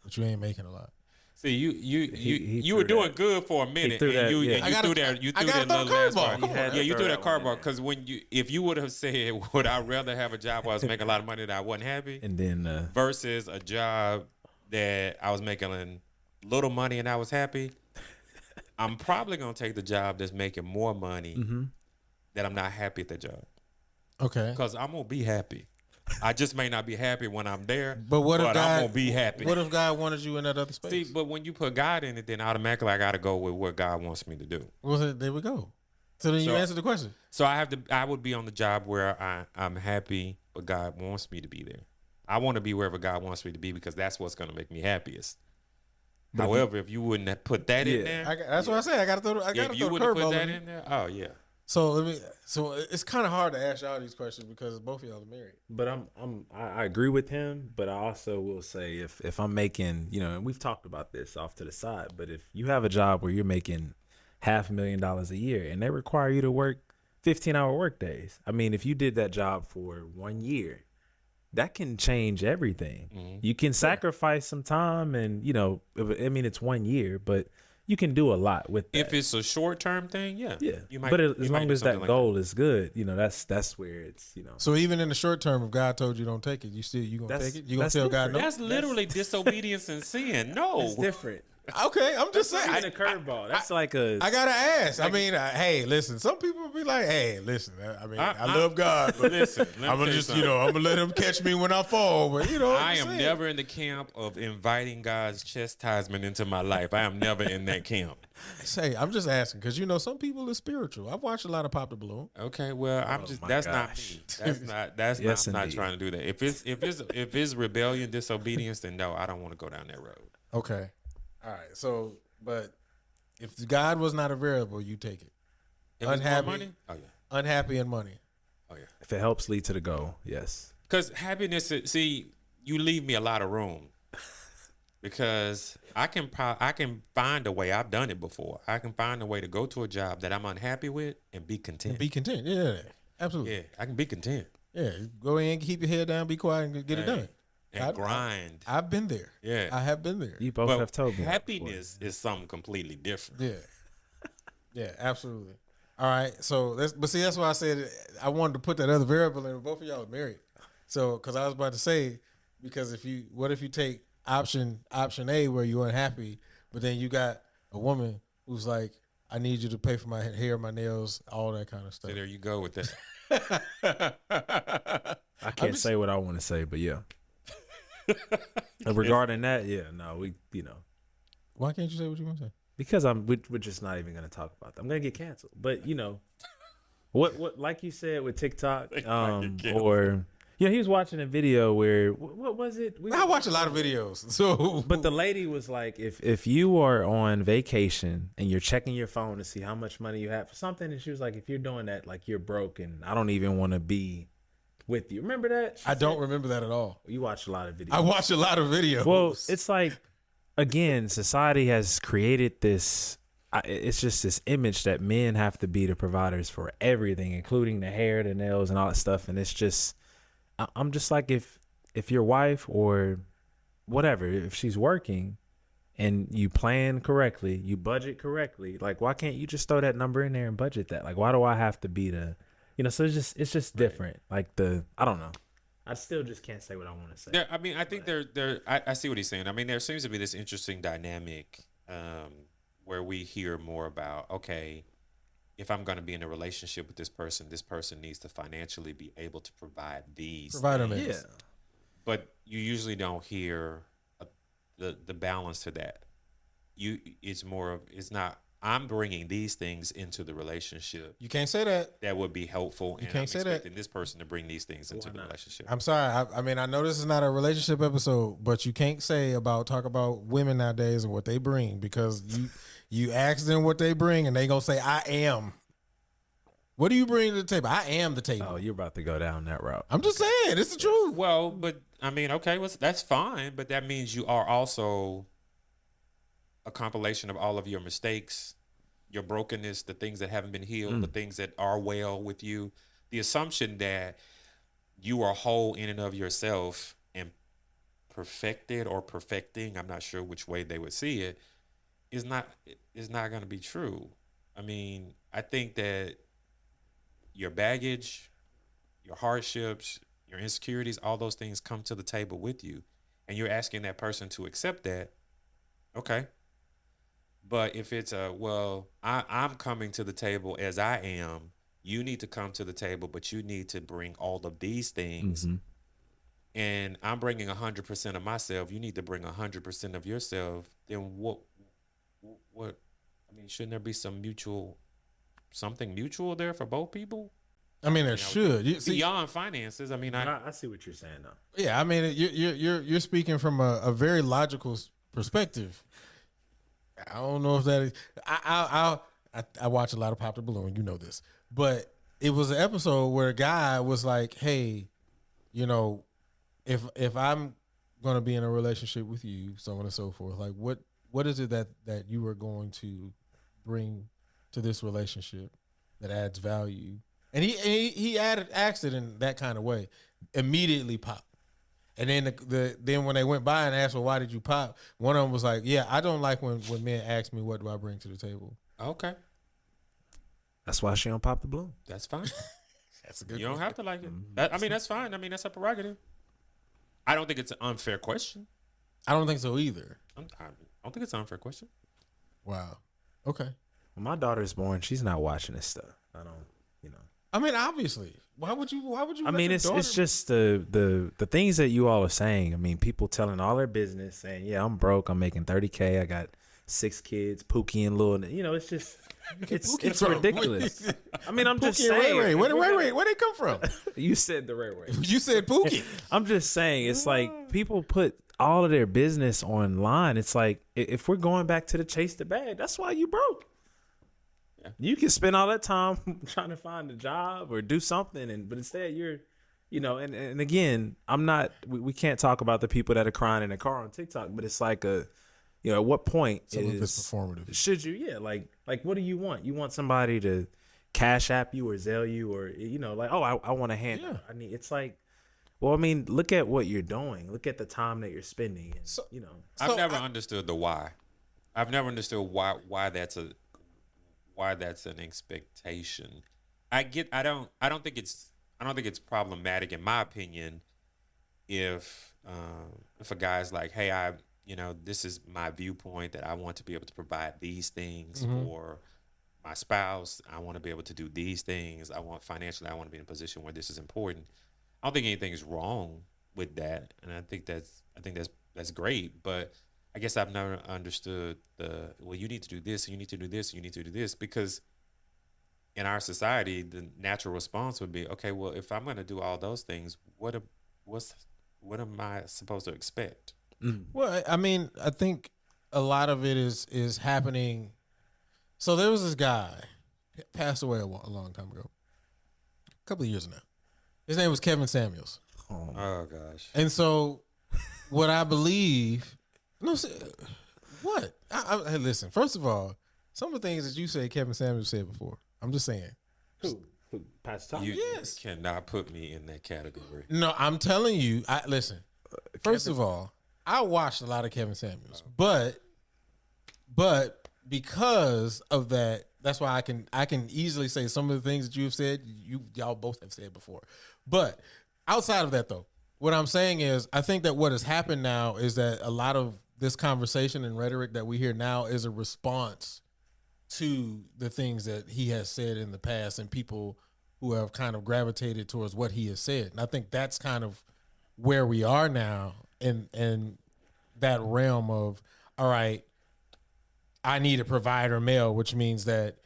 but you ain't making a lot? See, He you were threw doing that. good for a minute, threw and that, you yeah. and I you gotta- threw that I gotta throw little the last curveball. part. Come on, Yeah, you throw threw that that one in curveball there. because if you would have said, would I rather have a job where I was making a lot of money that I wasn't happy, And then versus a job that I was making little money and I was happy, I'm probably gonna take the job that's making more money that I'm not happy at the job, Okay. because I'm gonna be happy. I just may not be happy when I'm there, But what if I'm God gonna be happy. What if God wanted you in that other space? See, but when you put God in it, then automatically I got to go with what God wants me to do. Well, there we go. So then you So- answer the question. So I would be on the job where I'm happy, but God wants me to be there. I want to be wherever God wants me to be because that's what's going to make me happiest. However, if you wouldn't have put that in there, That's what I say. I got to throw. I got to if you throw the would have put curveball. that in there, oh yeah. So So it's kind of hard to ask y'all these questions because both of y'all are married. But I agree with him, but I also will say if I'm making, you know, and we've talked about this off to the side, but if you have a job where you're making $500,000 a year and they require you to work 15-hour work days, I mean, if you did that job for 1 year, that can change everything. You can sacrifice some time and, you know, I mean, it's 1 year, but you can do a lot with that. If it's a short term thing, yeah. You might, but you as might long do as something that like goal is good, you know, that's where it's, you know. So even in the short term, if God told you don't take it, you gonna take it. You gonna that's tell God different. no. That's literally disobedience and sin. No, It's different. Okay, I'm just saying. That's a curveball. That's like a. I gotta ask. I mean, hey, listen. Some people will be like, "Hey, listen. I mean, I love God, but listen. Let me I'm tell gonna you just, something. I'm gonna let Him catch me when I fall." But I am never in the camp of inviting God's chastisement into my life. I am never in that camp. Say, I'm just asking because some people are spiritual. I've watched a lot of Pop the Balloon. Okay, well, I'm just my that's gosh. not me. That's Yes, not. I'm not indeed. trying to do that. If it's rebellion, disobedience, then no, I don't want to go down that road. Okay, all right. So, but if God was not a variable, you take it. If it's more Unhappy. money, oh yeah, Unhappy and money. oh yeah. If it helps lead to the goal, yes. Because happiness, see, you leave me a lot of room. Because I can find a way. I've done it before. I can find a way to go to a job that I'm unhappy with and be content. Be content. Yeah, absolutely. Yeah, I can be content Yeah, go in, keep your head down, be quiet, and get it done. and grind. I've been there. Yeah. I have been there. You both But have told me. that happiness is something completely different. Yeah, absolutely. All right, so that's why I said I wanted to put that other variable in. Both of y'all are married, so because I was about to say, because what if you take option A where you're unhappy, but then you got a woman who's like, I need you to pay for my hair, my nails, all that kind of stuff. So there you go with that. I can't say what I want to say, but yeah. Regarding that, yeah, no, we, you know, Why can't you say what you want to say? because we're just not even gonna talk about that. I'm gonna get canceled. But you know, what like you said with TikTok, or he was watching a video where what was it? I watch a lot of videos, so But the lady was like, if you are on vacation and you're checking your phone to see how much money you have for something, and she was like, if you're doing that, like you're broke, and I don't even want to be with you. Remember that? I don't remember that at all. You watch a lot of videos. I watch a lot of videos. Well, it's like, again, society has created this. It's just this image that men have to be the providers for everything, including the hair, the nails, and all that stuff. And it's just, I'm just like, if your wife or whatever, if she's working and you plan correctly, you budget correctly, like why can't you just throw that number in there and budget that? Like why do I have to be the, so it's just different. Like I don't know. I still just can't say what I want to say. I mean, I think I see what he's saying. I mean, there seems to be this interesting dynamic where we hear more about, okay, if I'm going to be in a relationship with this person needs to financially be able to provide these Provide things. them. Yeah. But you usually don't hear the balance to that. It's more of, it's not, I'm bringing these things into the relationship You can't say that. that would be helpful, and can't I'm say that. expecting this person to bring these things into the relationship. I'm sorry. I mean, I know this is not a relationship episode, but you can't talk about women nowadays and what they bring, because you ask them what they bring and they gonna say, I am. What do you bring to the table? I am the table. Oh, you're about to go down that route. I'm just saying, it's the truth. Well, but I mean, okay, well, that's fine, but that means you are also a compilation of all of your mistakes, your brokenness, the things that haven't been healed, the things that are well with you. The assumption that you are whole in and of yourself and perfected or perfecting, I'm not sure which way they would see it, is not going to be true. I mean, I think that your baggage, your hardships, your insecurities, all those things come to the table with you, and you're asking that person to accept that. Okay. But if it's I'm coming to the table as I am, you need to come to the table, but you need to bring all of these things. And I'm bringing 100% of myself. You need to bring 100% of yourself. Then what, I mean, shouldn't there be something mutual there for both people? I mean, there should. You see, beyond finances. I mean, I see what you're saying now. yeah, I mean, you're speaking from a very logical perspective. I don't know if that is. I watch a lot of Pop the Balloon. You know this, but it was an episode where a guy was like, "Hey, if I'm gonna be in a relationship with you, so on and so forth, like what is it that you are going to bring to this relationship that adds value?" And he asked it in that kind of way. Immediately popped. And then then when they went by and asked, well, why did you pop? One of them was like, yeah, I don't like when men ask me, what do I bring to the table? Okay. That's why she don't pop the balloon. That's fine. That's a good You don't have to like it. I mean, that's fine. I mean, that's a prerogative. I don't think it's an unfair question. I don't think so either. I don't think it's an unfair question. Wow. Okay. When my daughter's born, she's not watching this stuff. I don't, I mean, obviously. Why would you? I mean, it's just the things that you all are saying. I mean, people telling all their business, saying, "Yeah, I'm broke. I'm making $30K. I got 6 kids, Pookie and Lil." It's just it's ridiculous. I mean, I'm just saying. Ray. Where they come from? You said the Ray. You said Pookie. I'm just saying. It's like people put all of their business online. It's like if we're going back to the chase the bag, that's why you broke. Yeah. You can spend all that time trying to find a job or do something, but instead you're, and again, I'm not. We can't talk about the people that are crying in the car on TikTok, but it's like at what point some of it's performative? Should you? Yeah, like what do you want? You want somebody to Cash App you or Zelle you or like, oh, I want a hand. Yeah. I mean, it's like, well, I mean, look at what you're doing. Look at the time that you're spending. And, I've never understood the why. I've never understood why that's an expectation. I don't think it's problematic in my opinion if a guy's like, hey, this is my viewpoint that I want to be able to provide these things for my spouse. I want to be able to do these things. I want to be in a position where this is important. I don't think anything is wrong with that, and I think that's great. But I guess I've never understood you need to do this, you need to do this, you need to do this, because in our society, the natural response would be, okay, well, if I'm going to do all those things, what am I supposed to expect? Well, I mean, I think a lot of it is happening. So there was this guy, passed away a long time ago, a couple of years now. His name was Kevin Samuels. Oh gosh. And so what I believe, what? Hey, listen, first of all, some of the things that you say Kevin Samuels said before, I'm just saying. Who? Pastor Thomas. You Yes. cannot put me in that category. No, I'm telling you. Listen. First of all, I watched a lot of Kevin Samuels, but because of that, that's why I can easily say some of the things that you've said. Y'all both have said before. But outside of that, though, what I'm saying is, I think that what has happened now is that a lot of this conversation and rhetoric that we hear now is a response to the things that he has said in the past and people who have kind of gravitated towards what he has said. And I think that's kind of where we are now in that realm of, all right, I need a provider male, which means that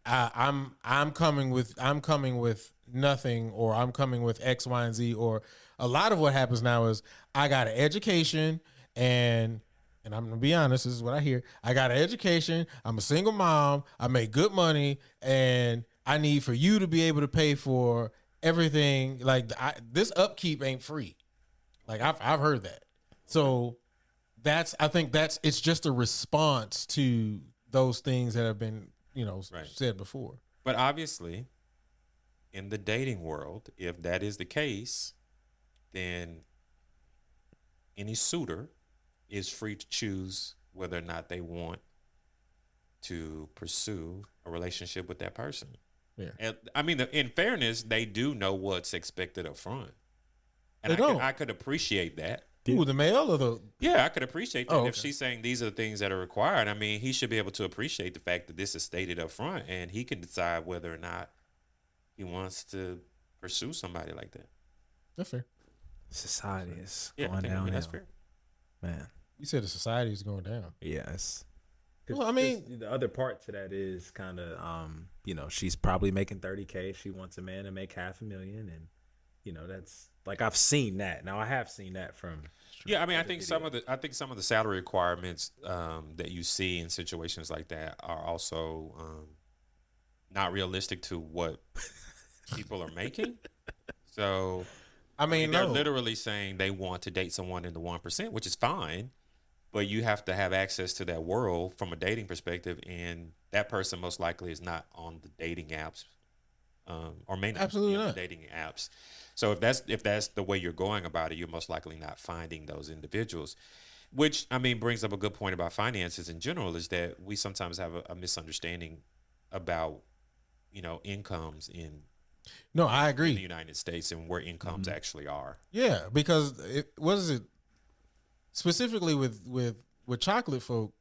I'm coming with nothing, or I'm coming with X, Y, and Z. Or a lot of what happens now is I got an education and I'm gonna be honest, this is what I hear. I got an education, I'm a single mom, I make good money, and I need for you to be able to pay for everything. Like this upkeep ain't free. Like I've heard that. So I think it's just a response to those things that have been, said before. But obviously, in the dating world, if that is the case, then any suitor is free to choose whether or not they want to pursue a relationship with that person. Yeah. And, I mean, in fairness, they do know what's expected up front. And I could appreciate that. Who, the male or the? Yeah, I could appreciate that. Oh, okay. If she's saying these are the things that are required, I mean, he should be able to appreciate the fact that this is stated up front, and he can decide whether or not he wants to pursue somebody like that. That's fair. Society is Yeah, going I down. mean, that's fair. Man. You said the society is going down. Yes. Well, I mean, the other part to that is kind of, she's probably making $30K. She wants a man to make $500,000, and that's like I've seen that. Now I have seen that from. Yeah, I mean, I think some of the salary requirements that you see in situations like that are also not realistic to what people are making. So, I mean, they're literally saying they want to date someone in the 1%, which is fine, but you have to have access to that world from a dating perspective, and that person most likely is not on the dating apps, or may not Absolutely be on not. the dating apps. So if that's the way you're going about it, you're most likely not finding those individuals. Which, I mean, brings up a good point about finances in general, is that we sometimes have a misunderstanding about, incomes in I the agree. United States and where incomes actually are. Yeah, because what is it specifically with chocolate folk?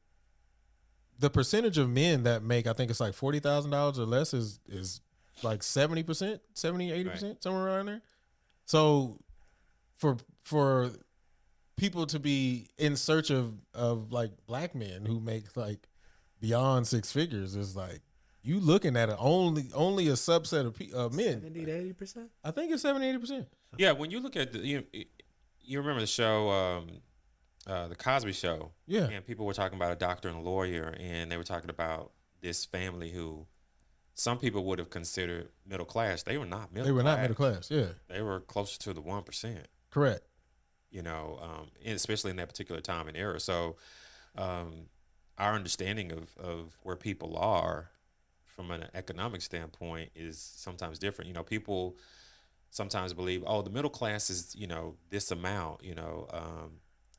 The percentage of men that make, I think it's like $40,000 or less is like 70%, 70, 80%, Right. somewhere around there. So for people to be in search of like black men who make like beyond six figures is like, you looking at only a subset of men. 70 to 80%? I think it's 70, 80%. Yeah, when you look at you remember the show, the Cosby Show. Yeah. And people were talking about a doctor and a lawyer, and they were talking about this family who some people would have considered middle class. They were not middle class. They were not middle class. Yeah. They were closer to the 1%. Correct. And especially in that particular time and era. So our understanding of where people are from an economic standpoint is sometimes different. People sometimes believe, the middle class is, this amount,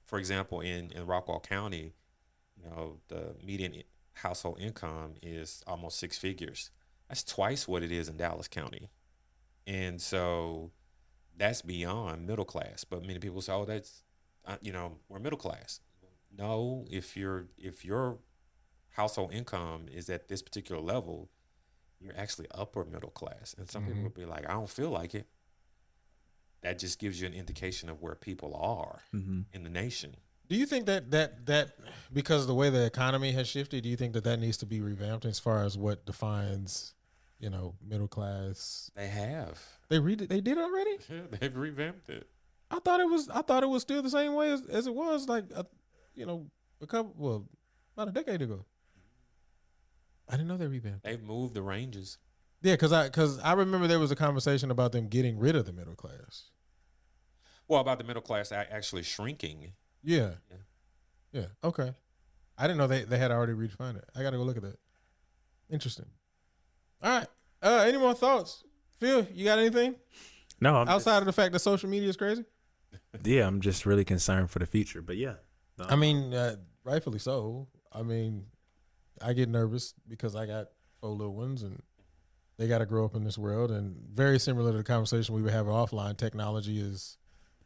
for example, in Rockwall County, the median household income is almost six figures. That's twice what it is in Dallas County. And so that's beyond middle class. But many people say, that's, we're middle class. No, if your household income is at this particular level, you're actually upper middle class. And some people would be like, I don't feel like it. That just gives you an indication of where people are in the nation. Do you think that because of the way the economy has shifted, do you think that needs to be revamped as far as what defines, middle class? They have. They did already? Yeah, they've revamped it. I thought it was still the same way as it was like about a decade ago. I didn't know they revamped. They've moved the ranges. Yeah, because I remember there was a conversation about them getting rid of the middle class. Well, about the middle class actually shrinking. Yeah. Okay. I didn't know they had already redefined it. I got to go look at that. Interesting. All right. Any more thoughts Phil, you got anything No, I'm outside of the fact that social media is crazy? yeah, I'm just really concerned for the future. But yeah, no, I mean, rightfully so. I mean, I get nervous because I got 4 little ones and they got to grow up in this world. And very similar to the conversation we were having offline, technology is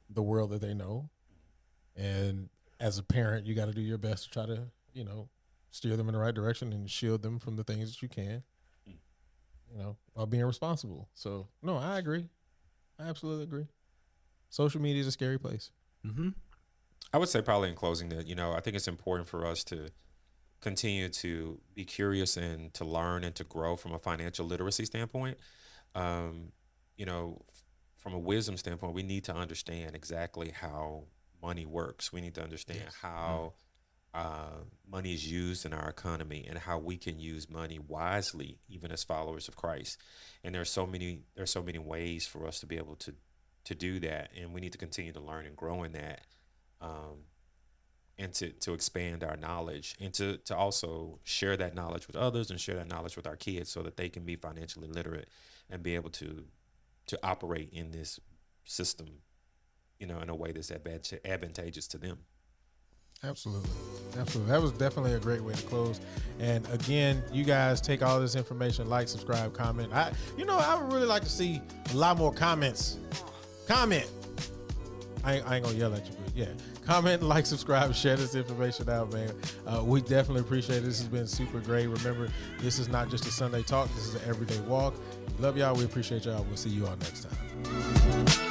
the world that they know. And as a parent, you got to do your best to try to, steer them in the right direction and shield them from the things that you can, while being responsible. So, no, I agree. I absolutely agree. Social media is a scary place. Mm-hmm. I would say probably in closing that, I think it's important for us to continue to be curious and to learn and to grow from a financial literacy standpoint. From a wisdom standpoint, we need to understand exactly how money works. We need to understand how money is used in our economy and how we can use money wisely, even as followers of Christ. And there's so many ways for us to be able to do that, and we need to continue to learn and grow in that, and to expand our knowledge, and to also share that knowledge with others and share that knowledge with our kids so that they can be financially literate and be able to operate in this system, in a way that's advantageous to them. Absolutely. That was definitely a great way to close. And again, you guys take all this information, like, subscribe, comment. I would really like to see a lot more comments. Comment. I ain't gonna yell at you, but yeah. Comment, like, subscribe, share this information out, man. We definitely appreciate it. This has been super great. Remember, this is not just a Sunday talk. This is an everyday walk. We love y'all. We appreciate y'all. We'll see you all next time.